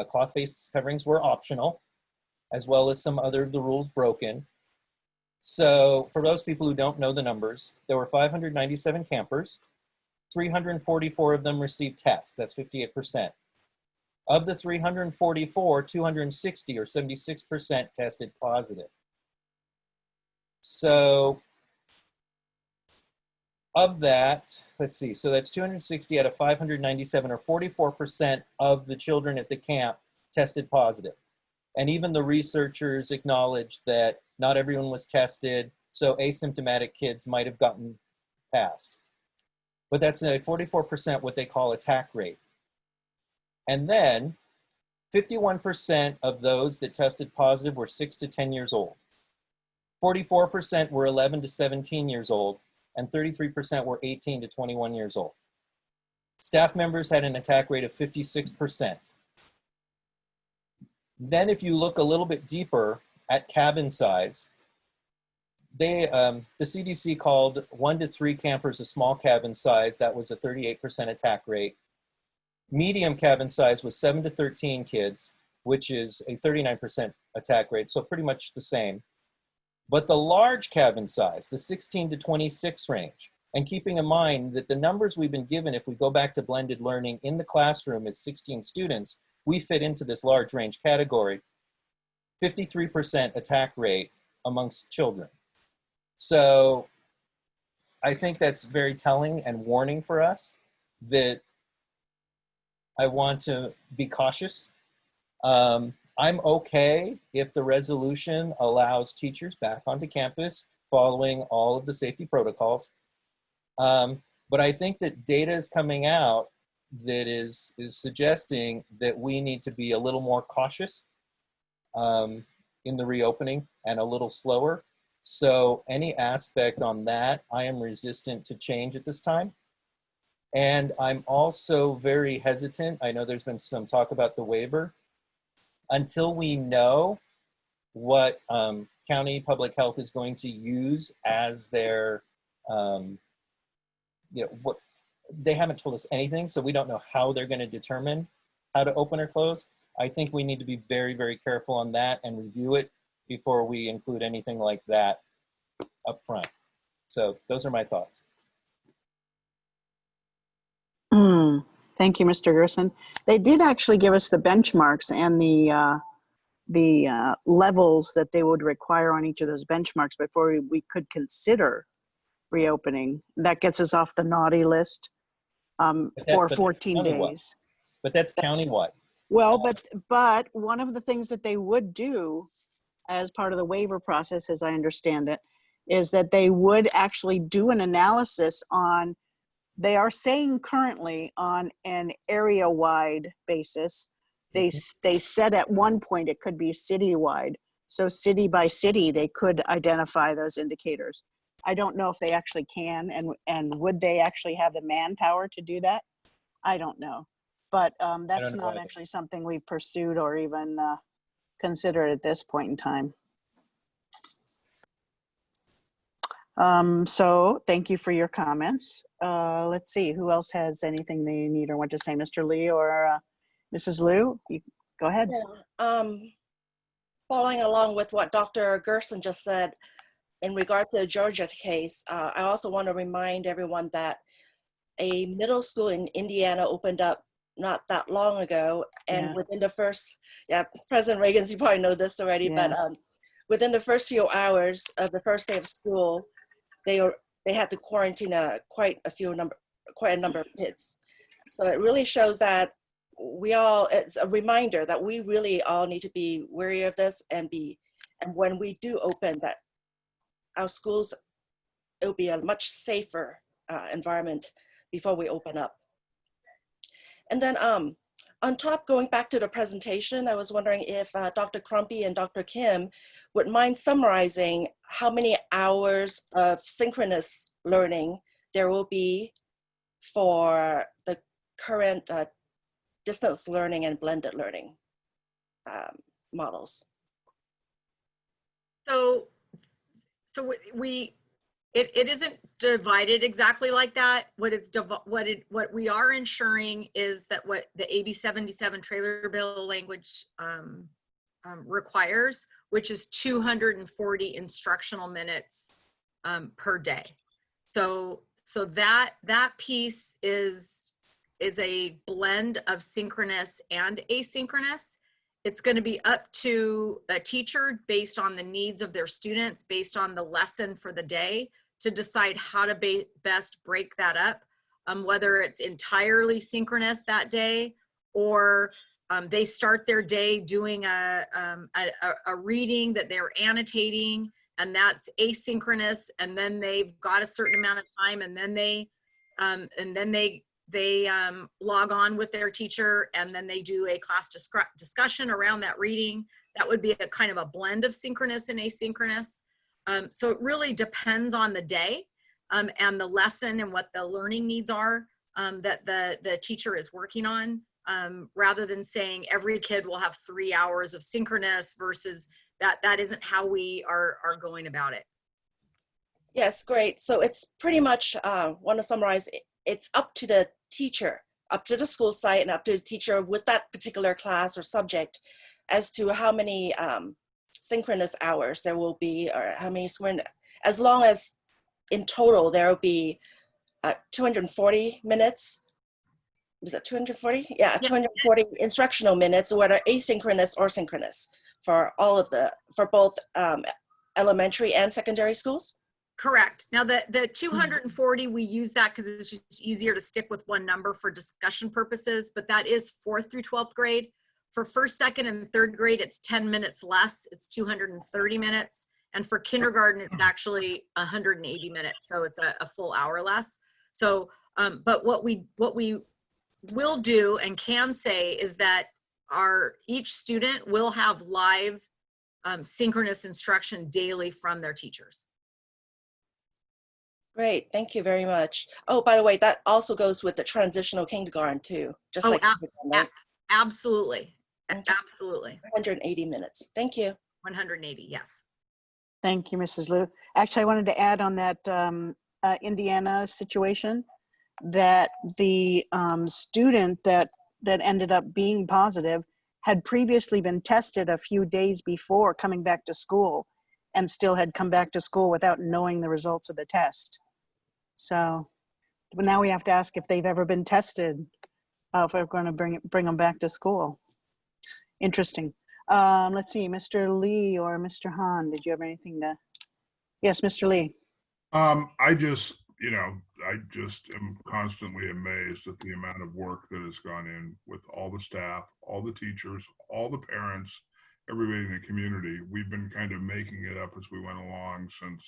cloth face coverings were optional, as well as some other of the rules broken. So for those people who don't know the numbers, there were 597 campers. 344 of them received tests. That's 58%. Of the 344, 260 or 76% tested positive. So of that, let's see, so that's 260 out of 597 or 44% of the children at the camp tested positive. And even the researchers acknowledged that not everyone was tested, so asymptomatic kids might have gotten past. But that's a 44% what they call attack rate. And then 51% of those that tested positive were 6 to 10 years old. 44% were 11 to 17 years old, and 33% were 18 to 21 years old. Staff members had an attack rate of 56%. Then if you look a little bit deeper at cabin size, the CDC called 1 to 3 campers a small cabin size. That was a 38% attack rate. Medium cabin size was 7 to 13 kids, which is a 39% attack rate, so pretty much the same. But the large cabin size, the 16 to 26 range, and keeping in mind that the numbers we've been given, if we go back to blended learning in the classroom is 16 students, we fit into this large range category, 53% attack rate amongst children. So I think that's very telling and warning for us that I want to be cautious. I'm okay if the resolution allows teachers back onto campus following all of the safety protocols. But I think that data is coming out that is suggesting that we need to be a little more cautious in the reopening and a little slower. So any aspect on that, I am resistant to change at this time. And I'm also very hesitant. I know there's been some talk about the waiver. Until we know what county public health is going to use as their, what they haven't told us anything, so we don't know how they're going to determine how to open or close. I think we need to be very, very careful on that and review it before we include anything like that up front. So those are my thoughts. Thank you, Mr. Gerson. They did actually give us the benchmarks and the levels that they would require on each of those benchmarks before we could consider reopening. That gets us off the naughty list for 14 days. But that's countywide. Well, but one of the things that they would do as part of the waiver process, as I understand it, is that they would actually do an analysis on, they are saying currently on an area-wide basis, they said at one point it could be citywide. So city by city, they could identify those indicators. I don't know if they actually can, and would they actually have the manpower to do that? I don't know. But that's not actually something we've pursued or even considered at this point in time. So thank you for your comments. Let's see, who else has anything they need or want to say? Mr. Lee or Mrs. Liu, you go ahead. Yeah, following along with what Dr. Gerson just said in regard to the Georgia case, I also want to remind everyone that a middle school in Indiana opened up not that long ago, and within the first, President Reagan, you probably know this already, but within the first few hours of the first day of school, they had to quarantine quite a number of kids. So it really shows that it's a reminder that we really all need to be wary of this and when we do open, that our schools, it will be a much safer environment before we open up. And then on top, going back to the presentation, I was wondering if Dr. Crumpy and Dr. Kim would mind summarizing how many hours of synchronous learning there will be for the current distance learning and blended learning models. So it isn't divided exactly like that. What we are ensuring is that what the AB 77 trailer bill language requires, which is 240 instructional minutes per day. So that piece is a blend of synchronous and asynchronous. It's going to be up to a teacher based on the needs of their students, based on the lesson for the day, to decide how to best break that up, whether it's entirely synchronous that day, or they start their day doing a reading that they're annotating, and that's asynchronous, and then they've got a certain amount of time, and then they they log on with their teacher, and then they do a class discussion around that reading. That would be a kind of a blend of synchronous and asynchronous. So it really depends on the day and the lesson and what the learning needs are that the teacher is working on, rather than saying every kid will have 3 hours of synchronous versus that isn't how we are going about it. Yes, great. So it's pretty much, want to summarize, it's up to the teacher, up to the school site, and up to the teacher with that particular class or subject as to how many synchronous hours there will be, or how many, as long as in total there will be 240 minutes. Was it 240? Yeah, 240 instructional minutes, whether asynchronous or synchronous, for all of for both elementary and secondary schools? Correct. Now the 240, we use that because it's just easier to stick with one number for discussion purposes, but that is 4th through 12th grade. For 1st, 2nd, and 3rd grade, it's 10 minutes less. It's 230 minutes. And for kindergarten, it's actually 180 minutes. So it's a full hour less. So, but what we will do and can say is that each student will have live synchronous instruction daily from their teachers. Great, thank you very much. Oh, by the way, that also goes with the transitional kindergarten too, just like right? Absolutely, Okay. absolutely. 180 minutes. Thank you. 180, yes. Thank you, Mrs. Liu. Actually, I wanted to add on that Indiana situation that the student that ended up being positive had previously been tested a few days before coming back to school, and still had come back to school without knowing the results of the test. So now we have to ask if they've ever been tested, if we're going to bring them back to school. Interesting. Let's see, Mr. Lee or Mr. Han, did you have anything to? Yes, Mr. Lee. I just am constantly amazed at the amount of work that has gone in with all the staff, all the teachers, all the parents, everybody in the community. We've been kind of making it up as we went along since,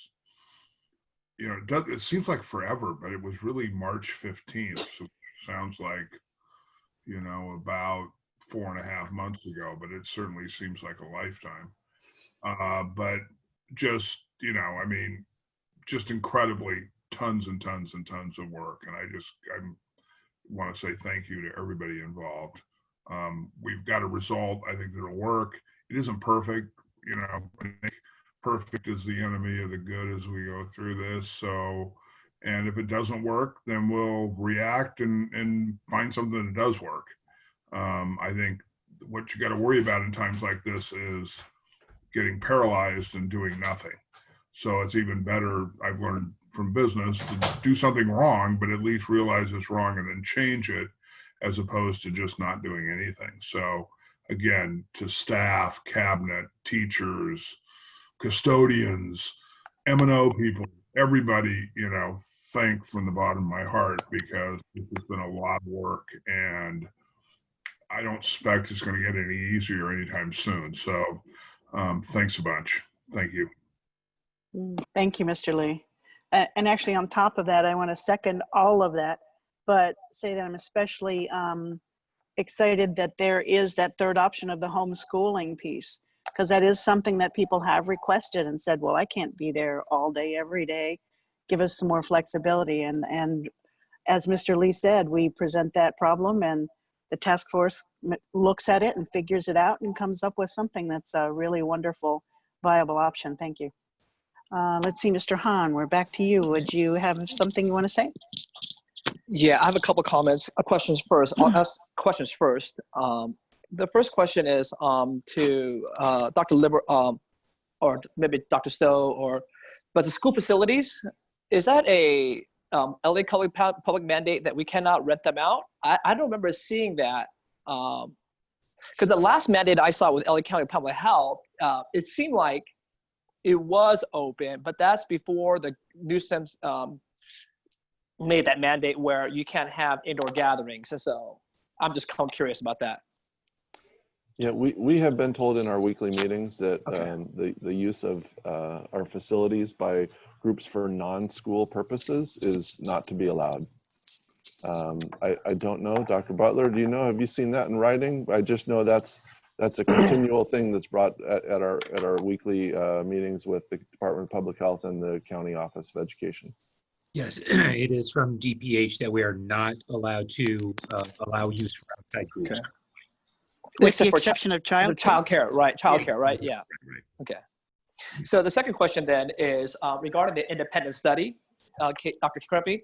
it seems like forever, but it was really March 15th. So it sounds like, about 4.5 months ago, but it certainly seems like a lifetime. But just, just incredibly tons and tons and tons of work. And I want to say thank you to everybody involved. We've got a result, I think, that'll work. It isn't perfect, I think perfect is the enemy of the good as we go through this. So, and if it doesn't work, then we'll react and find something that does work. I think what you got to worry about in times like this is getting paralyzed and doing nothing. So it's even better, I've learned from business, to do something wrong, but at least realize it's wrong and then change it, as opposed to just not doing anything. So again, to staff, cabinet, teachers, custodians, M&O people, everybody, thank from the bottom of my heart, because this has been a lot of work, and I don't expect it's going to get any easier anytime soon. So thanks a bunch. Thank you. Thank you, Mr. Lee. And actually, on top of that, I want to second all of that, but say that I'm especially excited that there is that third option of the homeschooling piece, because that is something that people have requested and said, well, I can't be there all day, every day. Give us some more flexibility. And as Mr. Lee said, we present that problem, and the task force looks at it and figures it out and comes up with something that's a really wonderful, viable option. Thank you. Let's see, Mr. Han, we're back to you. Would you have something you want to say? Yeah, I have a couple comments, questions first. I'll ask questions first. The first question is to Dr. Liber, or maybe Dr. Stowe, but the school facilities, is that a LA public mandate that we cannot rent them out? I don't remember seeing that. Because the last mandate I saw with LA County Public Health, it seemed like it was open, but that's before the Newsom's made that mandate where you can't have indoor gatherings. And so I'm just kind of curious about that. Yeah, we have been told in our weekly meetings that the use of our facilities by groups for non-school purposes is not to be allowed. I don't know, Dr. Butler, do you know, have you seen that in writing? I just know that's a continual thing that's brought at our weekly meetings with the Department of Public Health and the County Office of Education. Yes, it is from DPH that we are not allowed to allow use for outside groups. Okay. With Except the for exception of child. childcare, right? Childcare, right? Yeah. Right. Okay. So the second question then is regarding the independent study, Dr. Krempe,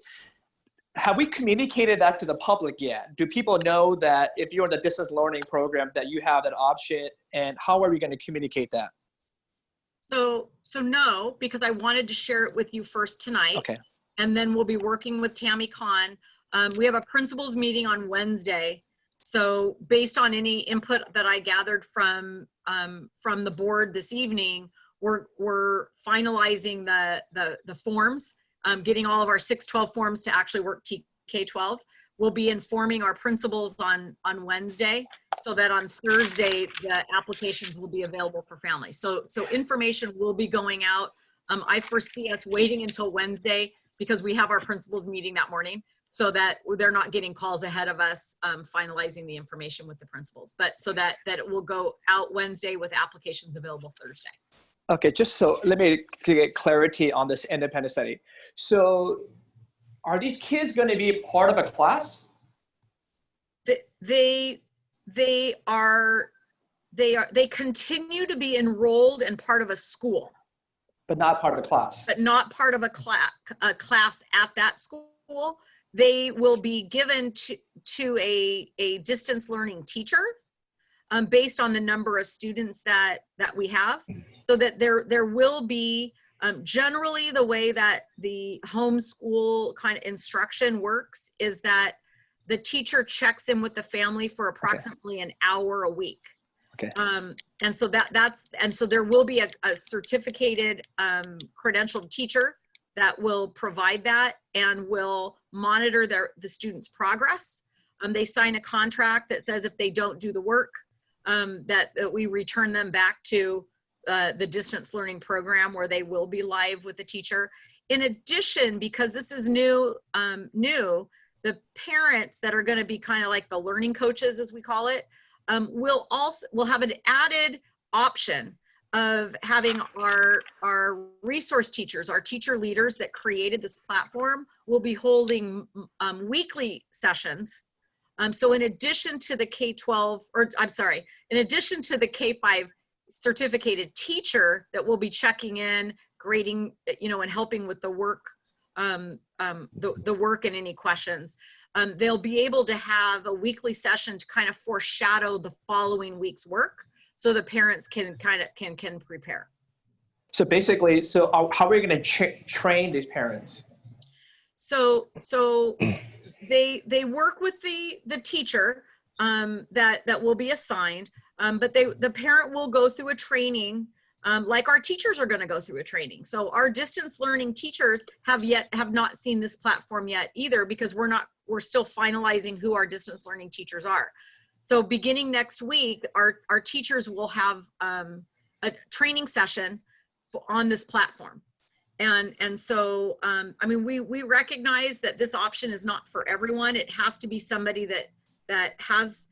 have we communicated that to the public yet? Do people know that if you're in the distance learning program that you have that option, and how are we going to communicate that? So no, because I wanted to share it with you first tonight. Okay. And then we'll be working with Tammy Kahn. We have a principals meeting on Wednesday. So based on any input that I gathered from the board this evening, we're finalizing the forms, getting all of our 612 forms to actually work K-12. We'll be informing our principals on Wednesday, so that on Thursday, the applications will be available for families. So information will be going out. I foresee us waiting until Wednesday because we have our principals meeting that morning, so that they're not getting calls ahead of us finalizing the information with the principals, but so that it will go out Wednesday with applications available Thursday. Okay, just so let me get clarity on this independent study. So are these kids going to be part of a class? They continue to be enrolled and part of a school, But not part of the class. but not part of a class at that school. They will be given to a distance learning teacher based on the number of students that we have, so that there will be generally the way that the homeschool kind of instruction works is that the teacher checks in with the family for approximately an hour a week. Okay. And so so there will be a certificated credentialed teacher that will provide that and will monitor the student's progress. They sign a contract that says if they don't do the work, that we return them back to the distance learning program where they will be live with the teacher. In addition, because this is new, the parents that are going to be kind of like the learning coaches, as we call it, will have an added option of having our resource teachers, our teacher leaders that created this platform, will be holding weekly sessions. So in addition to the K-12, or I'm sorry, in addition to the K-5 certificated teacher that will be checking in, grading, and helping with the work, the work and any questions, they'll be able to have a weekly session to kind of foreshadow the following week's work, so the parents can prepare. So basically, how are we going to train these parents? So they work with the teacher that will be assigned, but the parent will go through a training, like our teachers are going to go through a training. So our distance learning teachers have not seen this platform yet either, because we're still finalizing who our distance learning teachers are. So beginning next week, our teachers will have a training session on this platform. And so, I mean, we recognize that this option is not for everyone. It has to be somebody that has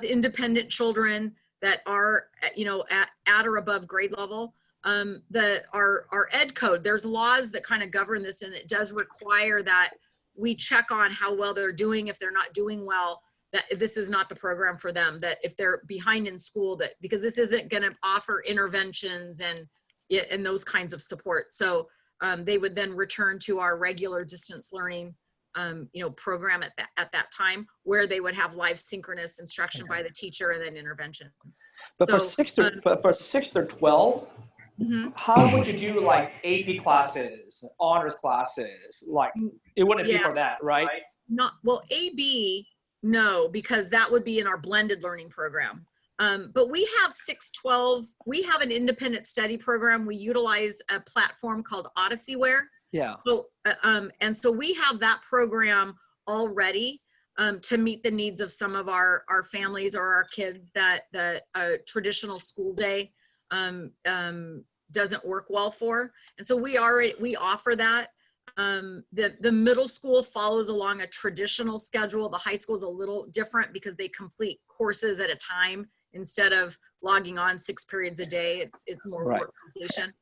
independent children that are, at or above grade level. Our ed code, there's laws that kind of govern this, and it does require that we check on how well they're doing. If they're not doing well, that this is not the program for them, that if they're behind in school, because this isn't going to offer interventions and those kinds of support. So they would then return to our regular distance learning program at that time, where they would have live synchronous instruction by the teacher and then interventions. But for 6 through 12, how would you do like AP classes, honors classes? Like, it wouldn't be for that, right? Well, AB, no, because that would be in our blended learning program. But we have 612, we have an independent study program. We utilize a platform called Odysseyware. Yeah. So, and so we have that program already to meet the needs of some of our families or our kids that the traditional school day doesn't work well for. And so we offer that. The middle school follows along a traditional schedule. The high school is a little different because they complete courses at a time instead of logging on 6 periods a day. It's more Right. work completion.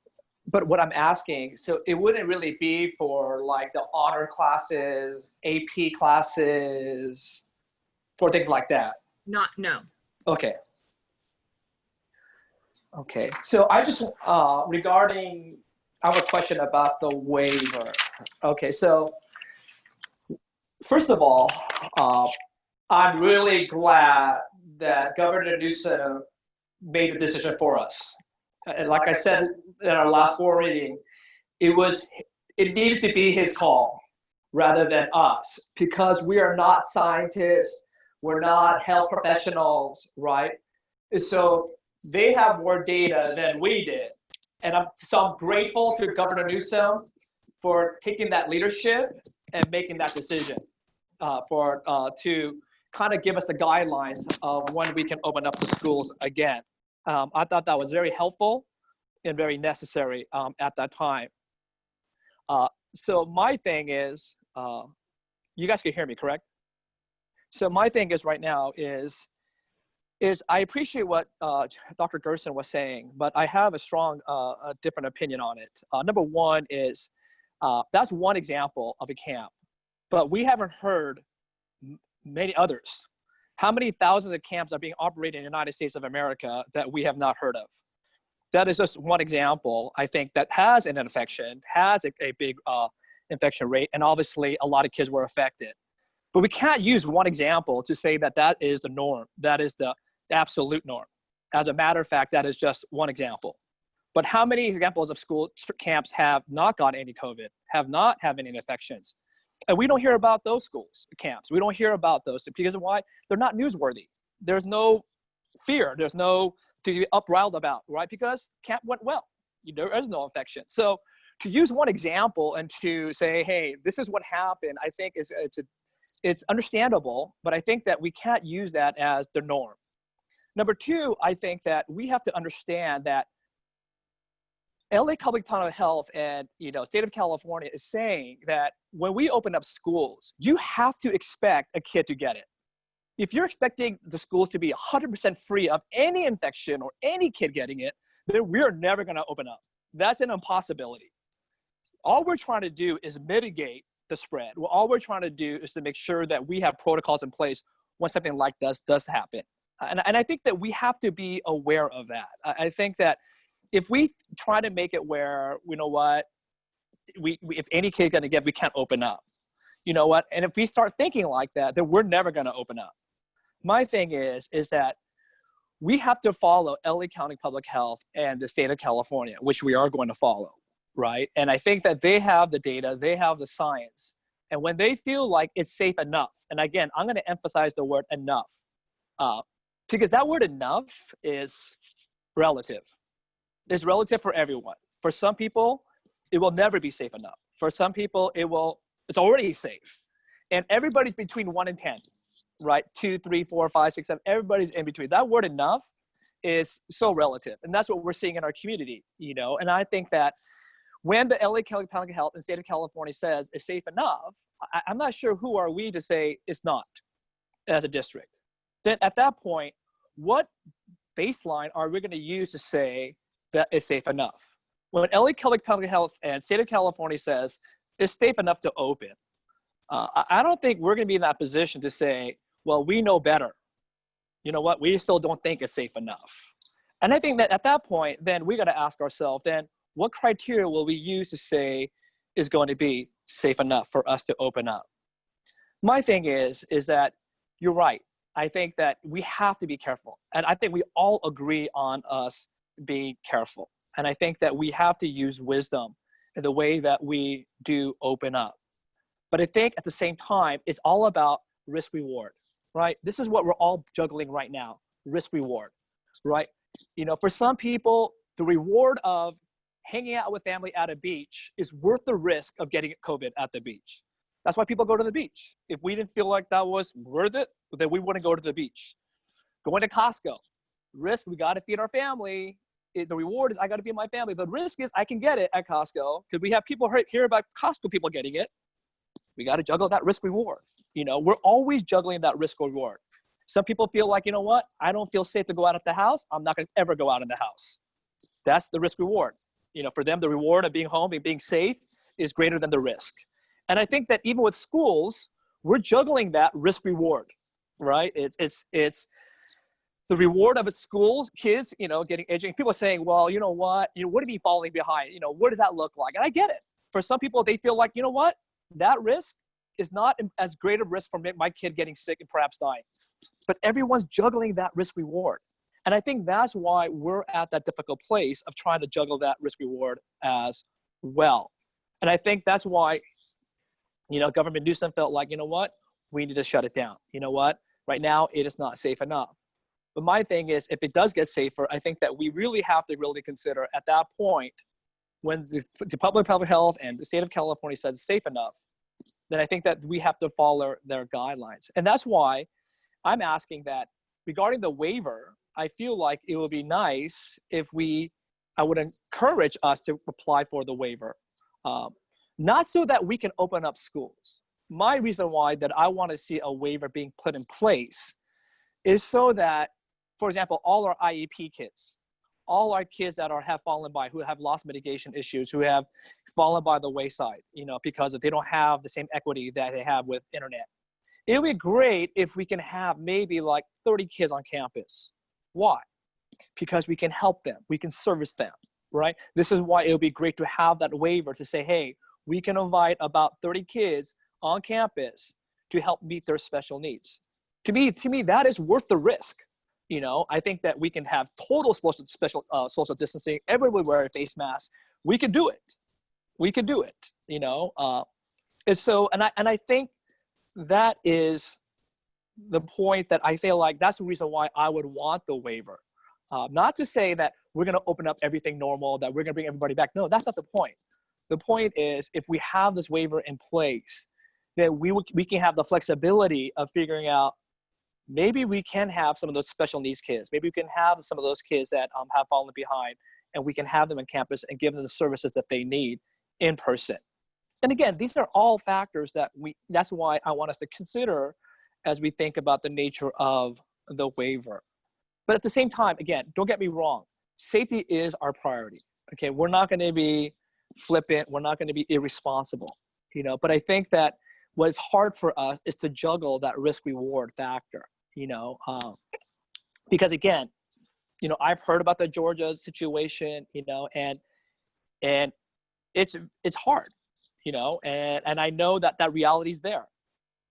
But what I'm asking, so it wouldn't really be for like the honor classes, AP classes, for things like that. No. Okay. Okay. So I just, regarding, I have a question about the waiver. Okay. So first of all, I'm really glad that Governor Newsom made the decision for us. And like I said in our last board meeting, it needed to be his call rather than us, because we are not scientists, we're not health professionals, right? And so they have more data than we did. And I'm grateful to Governor Newsom for taking that leadership and making that decision to kind of give us the guidelines of when we can open up the schools again. I thought that was very helpful and very necessary at that time. So my thing is, you guys can hear me, correct? So my thing is right now is I appreciate what Dr. Gerson was saying, but I have a strong, different opinion on it. Number one is, that's one example of a camp, but we haven't heard many others. How many thousands of camps are being operated in the United States of America that we have not heard of? That is just one example, I think, that has an infection, has a big infection rate, and obviously a lot of kids were affected. But we can't use one example to say that that is the norm, that is the absolute norm. As a matter of fact, that is just one example. But how many examples of school camps have not got any COVID, have not had any infections? And we don't hear about those schools, camps. We don't hear about those because of why? They're not newsworthy. There's no fear. There's no to be upriled about, right? Because camp went well. There is no infection. So to use one example and to say, hey, this is what happened, I think it's understandable, but I think that we can't use that as the norm. Number two, I think that we have to understand that LA Public Health and state of California is saying that when we open up schools, you have to expect a kid to get it. If you're expecting the schools to be 100% free of any infection or any kid getting it, then we're never going to open up. That's an impossibility. All we're trying to do is mitigate the spread. Well, all we're trying to do is to make sure that we have protocols in place when something like this does happen. And I think that we have to be aware of that. I think that if we try to make it where, you know what, if any kid going to get, we can't open up. You know what? And if we start thinking like that, then we're never going to open up. My thing is that we have to follow LA County Public Health and the state of California, which we are going to follow, right? And I think that they have the data, they have the science. And when they feel like it's safe enough, and again, I'm going to emphasize the word enough, because that word enough is relative. It's relative for everyone. For some people, it will never be safe enough. For some people, it's already safe. And everybody's between 1 and 10, right? 2, 3, 4, 5, 6, 7, everybody's in between. That word enough is so relative. And that's what we're seeing in our community, And I think that when the LA County Public Health and state of California says it's safe enough, I'm not sure who are we to say it's not as a district. Then at that point, what baseline are we going to use to say that it's safe enough? When LA County Public Health and state of California says it's safe enough to open, I don't think we're going to be in that position to say, well, we know better. You know what? We still don't think it's safe enough. And I think that at that point, then we got to ask ourselves, then what criteria will we use to say is going to be safe enough for us to open up? My thing is that you're right. I think that we have to be careful. And I think we all agree on us being careful. And I think that we have to use wisdom in the way that we do open up. But I think at the same time, it's all about risk reward, right? This is what we're all juggling right now, risk reward, right? For some people, the reward of hanging out with family at a beach is worth the risk of getting COVID at the beach. That's why people go to the beach. If we didn't feel like that was worth it, then we wouldn't go to the beach. Going to Costco, risk, we got to feed our family. The reward is I got to be in my family. The risk is I can get it at Costco because we have people hear about Costco people getting it. We got to juggle that risk reward. You know, we're always juggling that risk reward. Some people feel like, you know what? I don't feel safe to go out of the house. I'm not going to ever go out in the house. That's the risk reward. You know, for them, the reward of being home and being safe is greater than the risk. And I think that even with schools, we're juggling that risk reward, right? It's the reward of a school's kids, you know, getting educated. People are saying, well, you know what? You know, what do you mean falling behind? You know, what does that look like? And I get it. For some people, they feel like, you know what? That risk is not as great a risk for my kid getting sick and perhaps dying. But everyone's juggling that risk reward. And I think that's why we're at that difficult place of trying to juggle that risk reward as well. And I think that's why, you know, Governor Newsom felt like, you know what? We need to shut it down. You know what? Right now, it is not safe enough. But my thing is, if it does get safer, I think that we really have to really consider at that point, when the Department of Public Health and the state of California says it's safe enough, then I think that we have to follow their guidelines. And that's why I'm asking that regarding the waiver, I feel like it would be nice if I would encourage us to apply for the waiver. Not so that we can open up schools. My reason why that I want to see a waiver being put in place is so that, for example, all our IEP kids, all our kids that have fallen by, who have loss mitigation issues, who have fallen by the wayside, you know, because they don't have the same equity that they have with internet. It would be great if we can have maybe like 30 kids on campus. Why? Because we can help them, we can service them, right? This is why it would be great to have that waiver to say, hey, we can invite about 30 kids on campus to help meet their special needs. To me, that is worth the risk. You know, I think that we can have total social distancing, everyone wear a face mask. We can do it. We can do it. You know, and so, and I think that is the point that I feel like that's the reason why I would want the waiver. Not to say that we're going to open up everything normal, that we're going to bring everybody back. No, that's not the point. The point is, if we have this waiver in place, then we can have the flexibility of figuring out, maybe we can have some of those special needs kids. Maybe we can have some of those kids that have fallen behind, and we can have them on campus and give them the services that they need in person. And again, these are all factors that's why I want us to consider as we think about the nature of the waiver. But at the same time, again, don't get me wrong, safety is our priority. Okay, we're not going to be flippant, we're not going to be irresponsible, you know, but I think that what's hard for us is to juggle that risk reward factor, you know, because again, you know, I've heard about the Georgia situation, you know, and it's hard, you know, and I know that reality is there.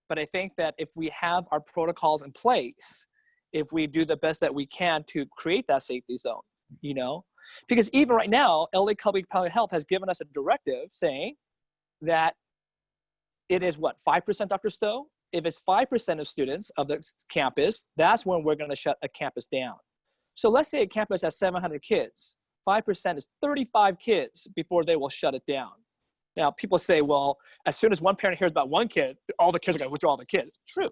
But I think that if we have our protocols in place, if we do the best that we can to create that safety zone, you know, because even right now, LA Public Health has given us a directive saying that it is what, 5%, Dr. Stowe? If it's 5% of students of the campus, that's when we're going to shut a campus down. So let's say a campus has 700 kids. 5% is 35 kids before they will shut it down. Now, people say, well, as soon as one parent hears about one kid, all the kids are going to withdraw the kids. True.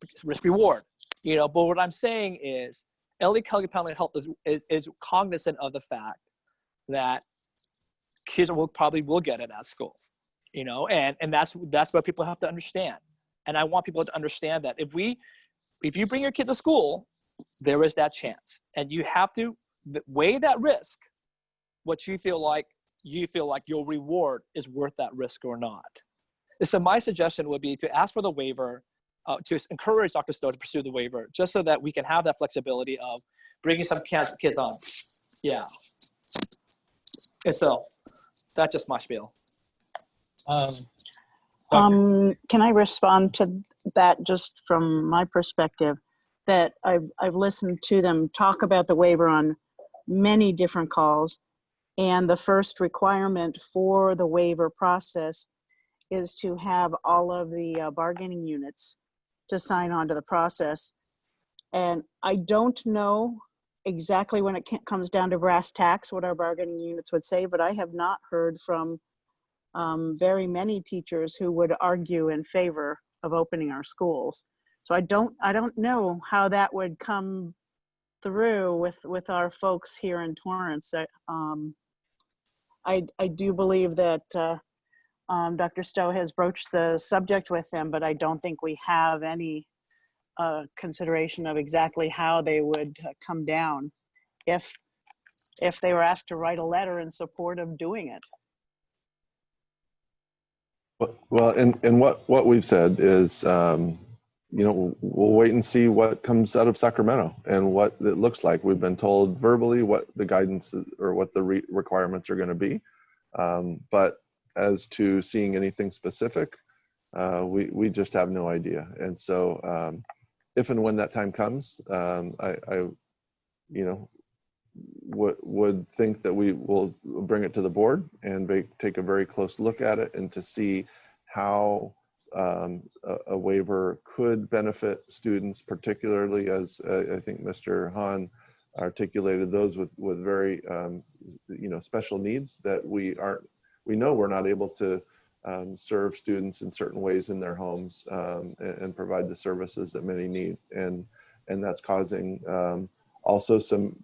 It's risk reward. You know, but what I'm saying is, LA Public Health is cognizant of the fact that kids will get it at school, you know, and that's what people have to understand. And I want people to understand that if you bring your kid to school, there is that chance, and you have to weigh that risk, what you feel like your reward is worth that risk or not. So my suggestion would be to ask for the waiver, to encourage Dr. Stowe to pursue the waiver, just so that we can have that flexibility of bringing some kids on. Yeah. And so that's just my spiel. Can I respond to that just from my perspective? That I've listened to them talk about the waiver on many different calls, and the first requirement for the waiver process is to have all of the bargaining units to sign on to the process. And I don't know exactly when it comes down to brass tacks what our bargaining units would say, but I have not heard from very many teachers who would argue in favor of opening our schools. So I don't know how that would come through with our folks here in Torrance, I do believe that Dr. Stowe has broached the subject with them, but I don't think we have any consideration of exactly how they would come down if they were asked to write a letter in support of doing it. Well, and what we've said is, you know, we'll wait and see what comes out of Sacramento and what it looks like. We've been told verbally what the guidance or what the requirements are going to be. But as to seeing anything specific, we just have no idea. And so if and when that time comes, I you know, would think that we will bring it to the board and take a very close look at it and to see how a waiver could benefit students, particularly as I think Mr. Hahn articulated, those with very you know, special needs that we know we're not able to serve students in certain ways in their homes and provide the services that many need, and that's causing also some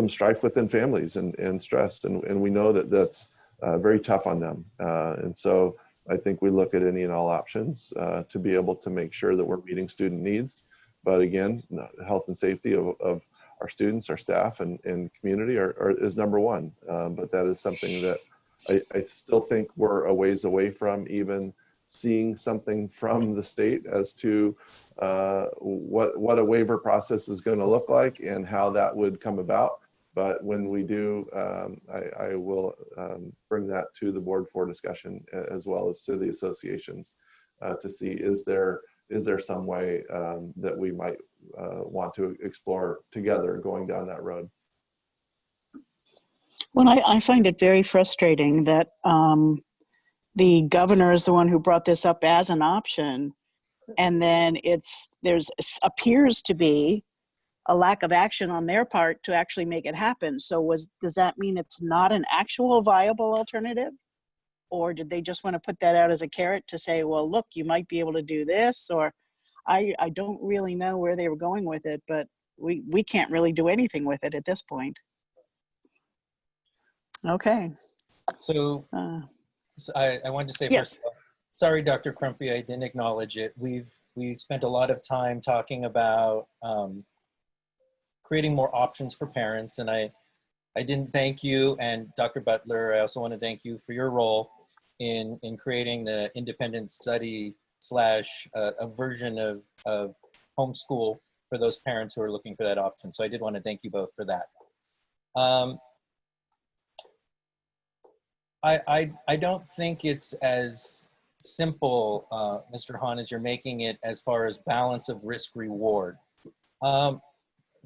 strife within families and stress, and we know that that's very tough on them, and so I think we look at any and all options to be able to make sure that we're meeting student needs. But again, health and safety of our students, our staff, and community is number one. But that is something that I still think we're a ways away from even seeing something from the state as to what a waiver process is going to look like and how that would come about. But when we do, I will bring that to the board for discussion, as well as to the associations, to see is there some way that we might want to explore together going down that road. Well, I find it very frustrating that the governor is the one who brought this up as an option, and then there's appears to be a lack of action on their part to actually make it happen. So does that mean it's not an actual viable alternative? Or did they just want to put that out as a carrot to say, well, look, you might be able to do this? Or I don't really know where they were going with it, but we can't really do anything with it at this point. Okay. So, I wanted to say, yes. first of all, sorry, Dr. Crumpy, I didn't acknowledge it. We spent a lot of time talking about creating more options for parents, and I didn't thank you, and Dr. Butler, I also want to thank you for your role in creating the independent study / a version of homeschool for those parents who are looking for that option. So I did want to thank you both for that. I don't think it's as simple, Mr. Hahn, as you're making it as far as balance of risk reward.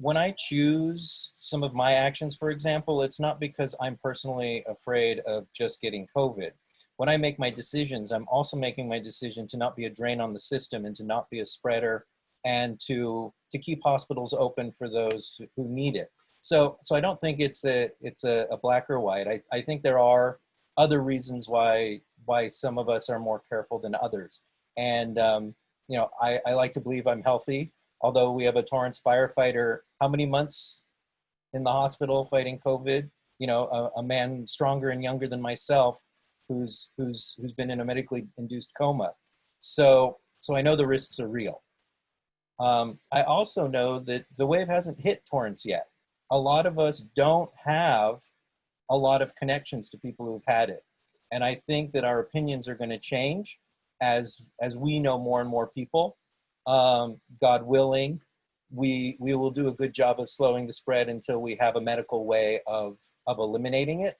When I choose some of my actions, for example, it's not because I'm personally afraid of just getting COVID. When I make my decisions, I'm also making my decision to not be a drain on the system and to not be a spreader, and to keep hospitals open for those who need it. So I don't think it's a black or white. I think there are other reasons why some of us are more careful than others. And you know, I like to believe I'm healthy. Although we have a Torrance firefighter, how many months in the hospital fighting COVID? You know, a man stronger and younger than myself, who's been in a medically induced coma. So I know the risks are real. I also know that the wave hasn't hit Torrance yet. A lot of us don't have a lot of connections to people who've had it, and I think that our opinions are going to change as we know more and more people. God willing, we will do a good job of slowing the spread until we have a medical way of eliminating it.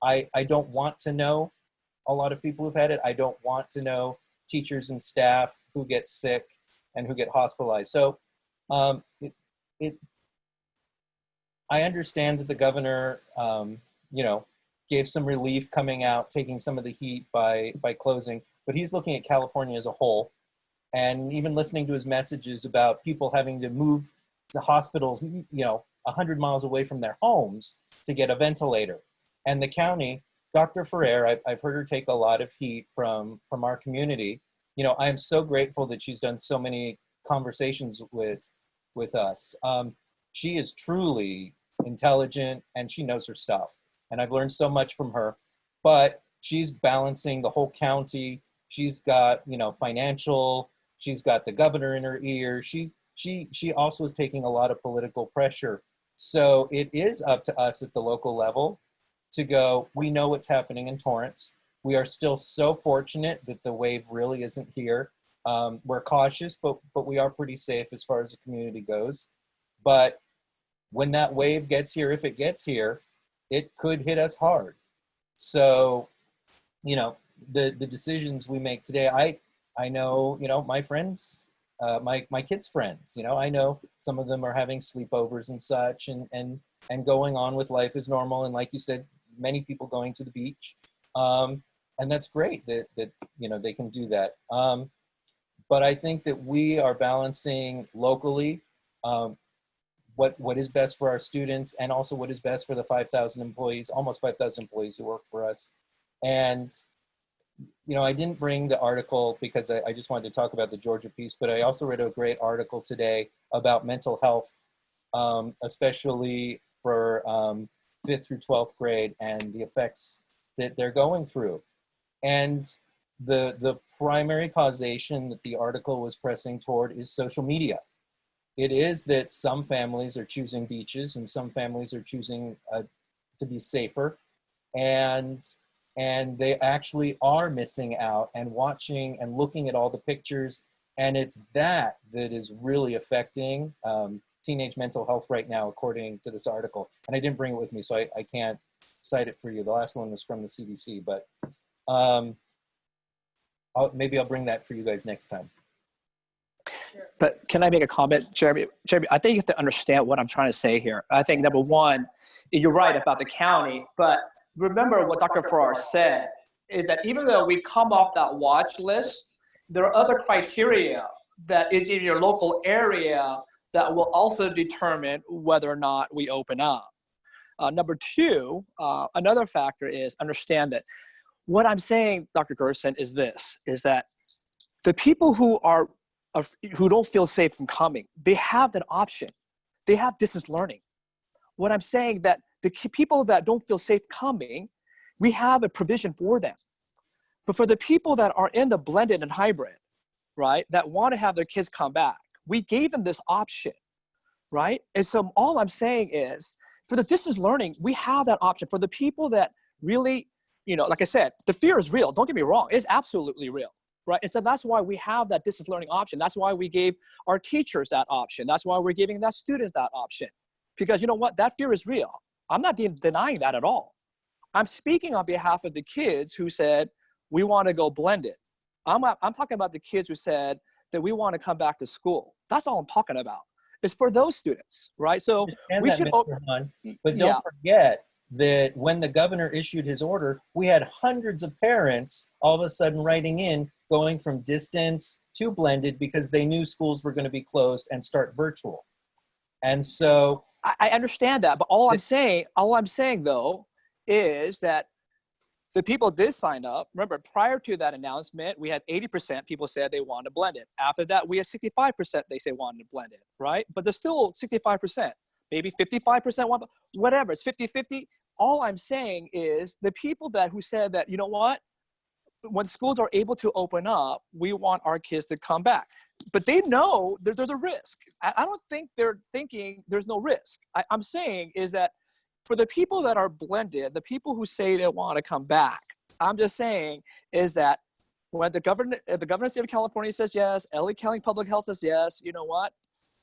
I don't want to know a lot of people who've had it. I don't want to know teachers and staff who get sick and who get hospitalized. So I understand that the governor, you know, gave some relief coming out, taking some of the heat by closing, but he's looking at California as a whole. And even listening to his messages about people having to move to hospitals, you know, 100 miles away from their homes to get a ventilator. And the county, Dr. Ferrer, I've heard her take a lot of heat from our community. You know, I am so grateful that she's done so many conversations with us. she is truly intelligent and she knows her stuff. And I've learned so much from her, but she's balancing the whole county. She's got, you know, financial, she's got the governor in her ear. She also is taking a lot of political pressure. So it is up to us at the local level to go, we know what's happening in Torrance. We are still so fortunate that the wave really isn't here. We're cautious, but we are pretty safe as far as the community goes. But when that wave gets here, if it gets here, it could hit us hard. So, you know, the decisions we make today, I know, you know, my friends, my kids' friends, you know, I know some of them are having sleepovers and such and going on with life as normal. And like you said, many people going to the beach. And that's great that, you know, they can do that. But I think that we are balancing locally what is best for our students and also what is best for the 5,000 employees, almost 5,000 employees who work for us. And, you know, I didn't bring the article because I just wanted to talk about the Georgia piece, but I also read a great article today about mental health, especially for 5th through 12th grade and the effects that they're going through. And the primary causation that the article was pressing toward is social media. It is that some families are choosing beaches and some families are choosing to be safer. And they actually are missing out and watching and looking at all the pictures. And it's that is really affecting teenage mental health right now, according to this article. And I didn't bring it with me, so I can't cite it for you. The last one was from the CDC, but maybe I'll bring that for you guys next time. But can I make a comment, Jeremy? Jeremy, I think you have to understand what I'm trying to say here. I think number one, you're right about the county, but remember what Dr. Farrar said is that even though we come off that watch list, there are other criteria that is in your local area that will also determine whether or not we open up. Number two, another factor is understand that what I'm saying, Dr. Gerson, is this, is that the people who don't feel safe from coming, they have that option. They have distance learning. What I'm saying that the people that don't feel safe coming, we have a provision for them. But for the people that are in the blended and hybrid, right, that want to have their kids come back, we gave them this option, right? And so all I'm saying is, for the distance learning, we have that option. For the people that really, you know, like I said, the fear is real. Don't get me wrong. It's absolutely real, right? And so that's why we have that distance learning option. That's why we gave our teachers that option. That's why we're giving that students that option. Because you know what? That fear is real. I'm not denying that at all. I'm speaking on behalf of the kids who said, we want to go blended. I'm talking about the kids who said that we want to come back to school. That's all I'm talking about. It's for those students, right? So we should, but don't forget that when the governor issued his order, we had hundreds of parents all of a sudden writing in, going from distance to blended because they knew schools were going to be closed and start virtual. And so I understand that, but all I'm saying though is that the people did sign up. Remember, prior to that announcement, we had 80% people said they wanted to blend it. After that, we had 65% they say wanted to blend it, right? But there's still 65%, maybe 55% want, whatever, it's 50-50. All I'm saying is the people who said that, you know what, when schools are able to open up, we want our kids to come back. But they know that there's a risk. I don't think they're thinking there's no risk. I'm saying is that for the people that are blended, the people who say they want to come back, I'm just saying is that when the governor of the state of California says yes, LA County Public Health says yes, you know what?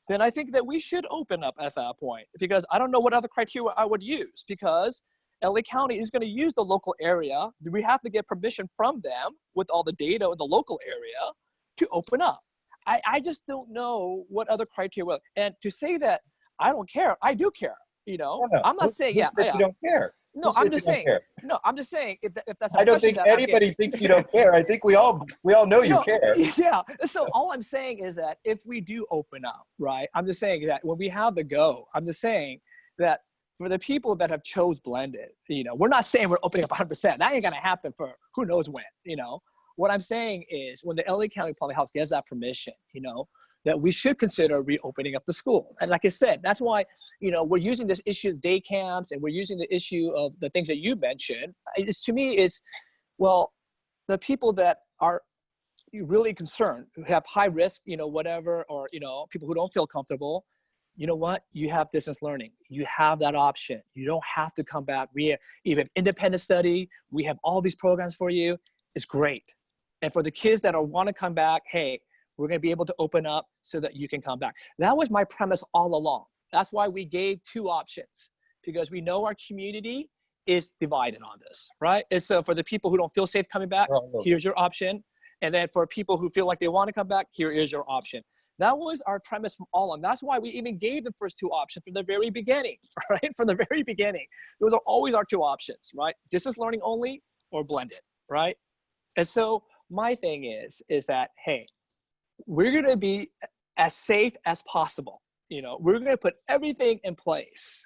Then I think that we should open up at that point, because I don't know what other criteria I would use, because LA County is going to use the local area. We have to get permission from them with all the data in the local area to open up. I just don't know what other criteria. And to say that I don't care, I do care. You know, no. I'm not saying, you don't care. No, I'm just saying. No, I'm just saying if that's. I don't think anybody thinks you don't care. I think we all know you care. Yeah. So all I'm saying is that if we do open up, right? I'm just saying that when we have the go, I'm just saying that for the people that have chose blended, you know, we're not saying we're opening up 100%. That ain't gonna happen for who knows when. You know, what I'm saying is when the LA County Public Health gives that permission, you know, that we should consider reopening up the school. And like I said, that's why, we're using this issue of day camps, and we're using the issue of the things that you mentioned. It's, to me, is, well, the people that are really concerned, who have high risk, whatever, or, people who don't feel comfortable, you know what? You have distance learning. You have that option. You don't have to come back. We have independent study. We have all these programs for you. It's great. And for the kids that want to come back, hey, we're going to be able to open up so that you can come back. That was my premise all along. That's why we gave two options, because we know our community is divided on this, right? And so for the people who don't feel safe coming back, here's your option. And then for people who feel like they want to come back, here is your option. That was our premise from all along. That's why we even gave the first two options from the very beginning, right? From the very beginning. Those are always our two options, right? Distance learning only or blended, right? And so my thing is that, hey, we're going to be as safe as possible. We're going to put everything in place,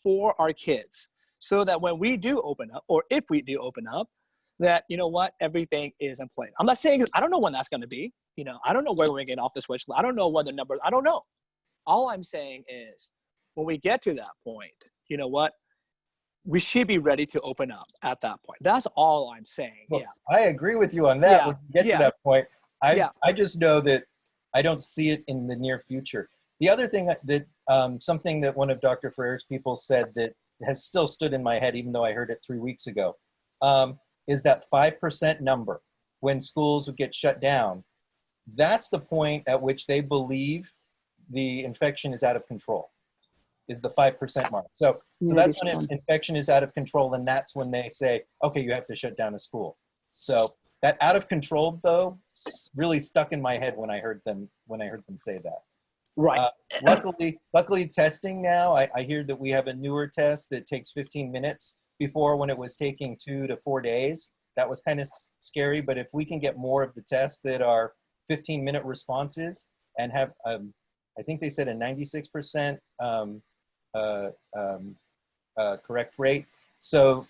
for our kids, so that when we do open up, or if we do open up, that, everything is in place. I'm not saying, I don't know when that's going to be. I don't know where we're going to get off the switch. I don't know what the numbers, I don't know. All I'm saying is, when we get to that point, we should be ready to open up at that point. That's all I'm saying. Well, yeah. I agree with you on that. Yeah. When you get to that point, Yeah. I just know that I don't see it in the near future. The other thing that something that one of Dr. Ferrer's people said that has still stood in my head, even though I heard it 3 weeks ago, is that 5% number when schools would get shut down. That's the point at which they believe the infection is out of control, is the 5% mark. So that's when infection is out of control, and that's when they say, okay, you have to shut down a school. So that out of control, though, really stuck in my head when I heard them say that. Right. Luckily, testing now, I hear that we have a newer test that takes 15 minutes. Before, when it was taking 2 to 4 days, that was kind of scary. But if we can get more of the tests that are 15-minute responses and have, I think they said a 96% correct rate. So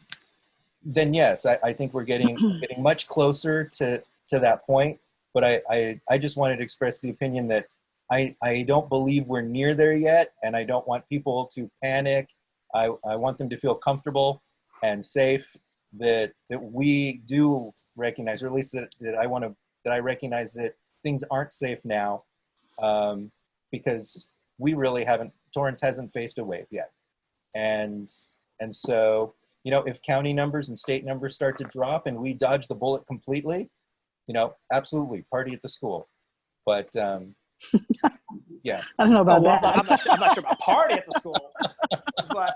then, yes, I think we're getting much closer to that point. But I just wanted to express the opinion that I don't believe we're near there yet, and I don't want people to panic. I want them to feel comfortable and safe, that we do recognize, or at least that I recognize that things aren't safe now, because we really Torrance hasn't faced a wave yet. And so, if county numbers and state numbers start to drop and we dodge the bullet completely, absolutely party at the school. But yeah. I don't know about that. I'm not sure about party at the school, but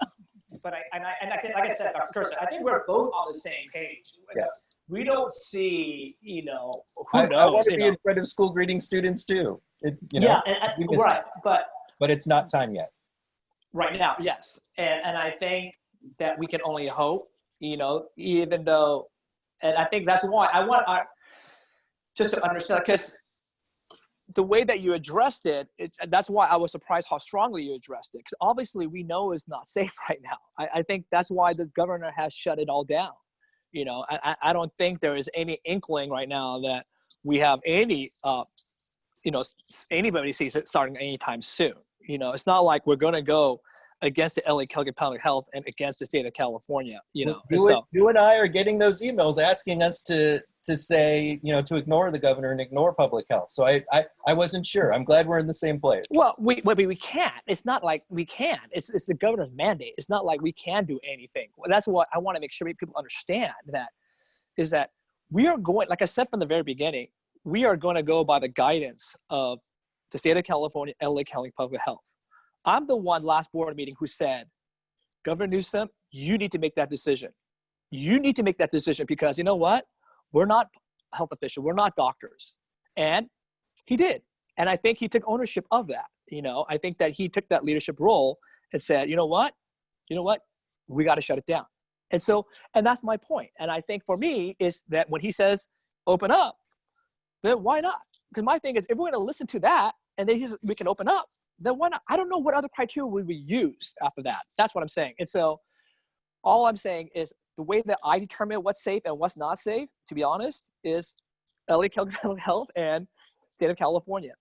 like I said, Dr. Kirsten, I think we're both on the same page. Yes. We don't see, who knows? I want to be in front of school greeting students too. Right, but it's not time yet. Right now, yes, and I think that we can only hope, even though, and I think that's why I want just to understand, because the way that you addressed it, that's why I was surprised how strongly you addressed it. Because obviously we know it's not safe right now. I think that's why the governor has shut it all down. I don't think there is any inkling right now that we have any, anybody sees it starting anytime soon. It's not like we're going to go against the LA County Public Health and against the state of California. You and I are getting those emails asking us to say, to ignore the governor and ignore public health. So I wasn't sure. I'm glad we're in the same place. Well, we can't. It's not like we can. It's the governor's mandate. It's not like we can do anything. That's what I want to make sure people understand, is that we are going, like I said from the very beginning, we are going to go by the guidance of the state of California, LA County Public Health. I'm the one last board meeting who said, Governor Newsom, you need to make that decision. You need to make that decision, because you know what? We're not health officials. We're not doctors. And he did. And I think he took ownership of that. I think that he took that leadership role and said, you know what? We got to shut it down. And that's my point. And I think for me is that when he says, open up, then why not? Because my thing is, if we're going to listen to that and then we can open up, then why not? I don't know what other criteria would we use after that. That's what I'm saying. And so all I'm saying is the way that I determine what's safe and what's not safe, to be honest, is LA County Health and state of California.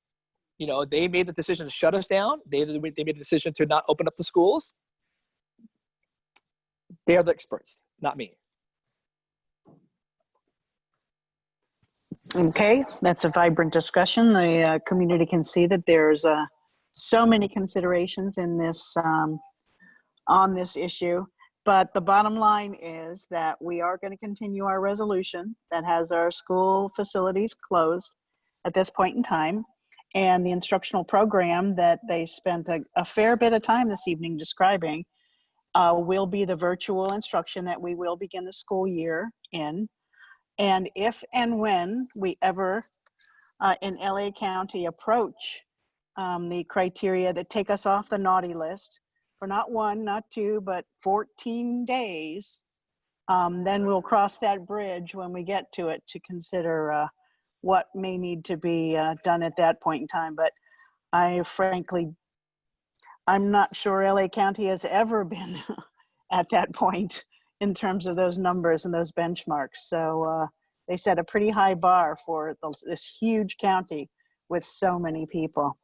You know, they made the decision to shut us down. They made the decision to not open up the schools. They're the experts, not me. Okay, that's a vibrant discussion. The community can see that there's so many considerations in this on this issue. But the bottom line is that we are going to continue our resolution that has our school facilities closed at this point in time. And the instructional program that they spent a fair bit of time this evening describing will be the virtual instruction that we will begin the school year in. And if and when we ever in LA County approach the criteria that take us off the naughty list for not 1, not 2, but 14 days, then we'll cross that bridge when we get to it to consider what may need to be done at that point in time. But I'm not sure LA County has ever been at that point in terms of those numbers and those benchmarks. So they set a pretty high bar for this huge county with so many people.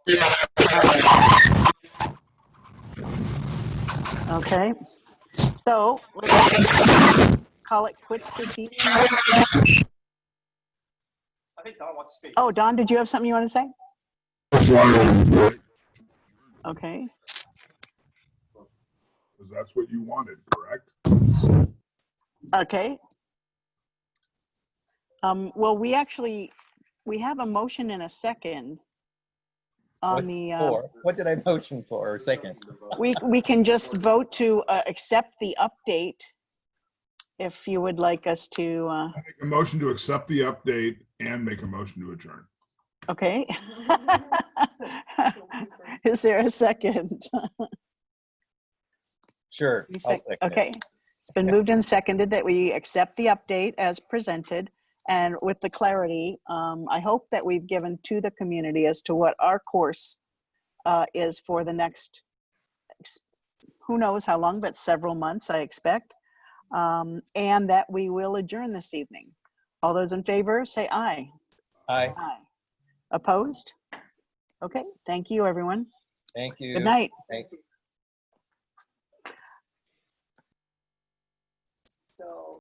Okay, so let's call it quits this evening. I think Don wants to speak. Oh, Don, did you have something you want to say? Okay. Because that's what you wanted, correct? Okay. Well, we have a motion in a second on What did I motion for, or second? we can just vote to accept the update if you would like us to. Make a motion to accept the update and make a motion to adjourn. Okay. Is there a second? Sure. I'll second it. Okay. It's been moved and seconded that we accept the update as presented, and with the clarity, I hope that we've given to the community as to what our course is for the next, who knows how long, but several months, I expect, and that we will adjourn this evening. All those in favor, say aye. Aye. Aye. Opposed? Okay, thank you, everyone. Thank you. Good night. Thank you. So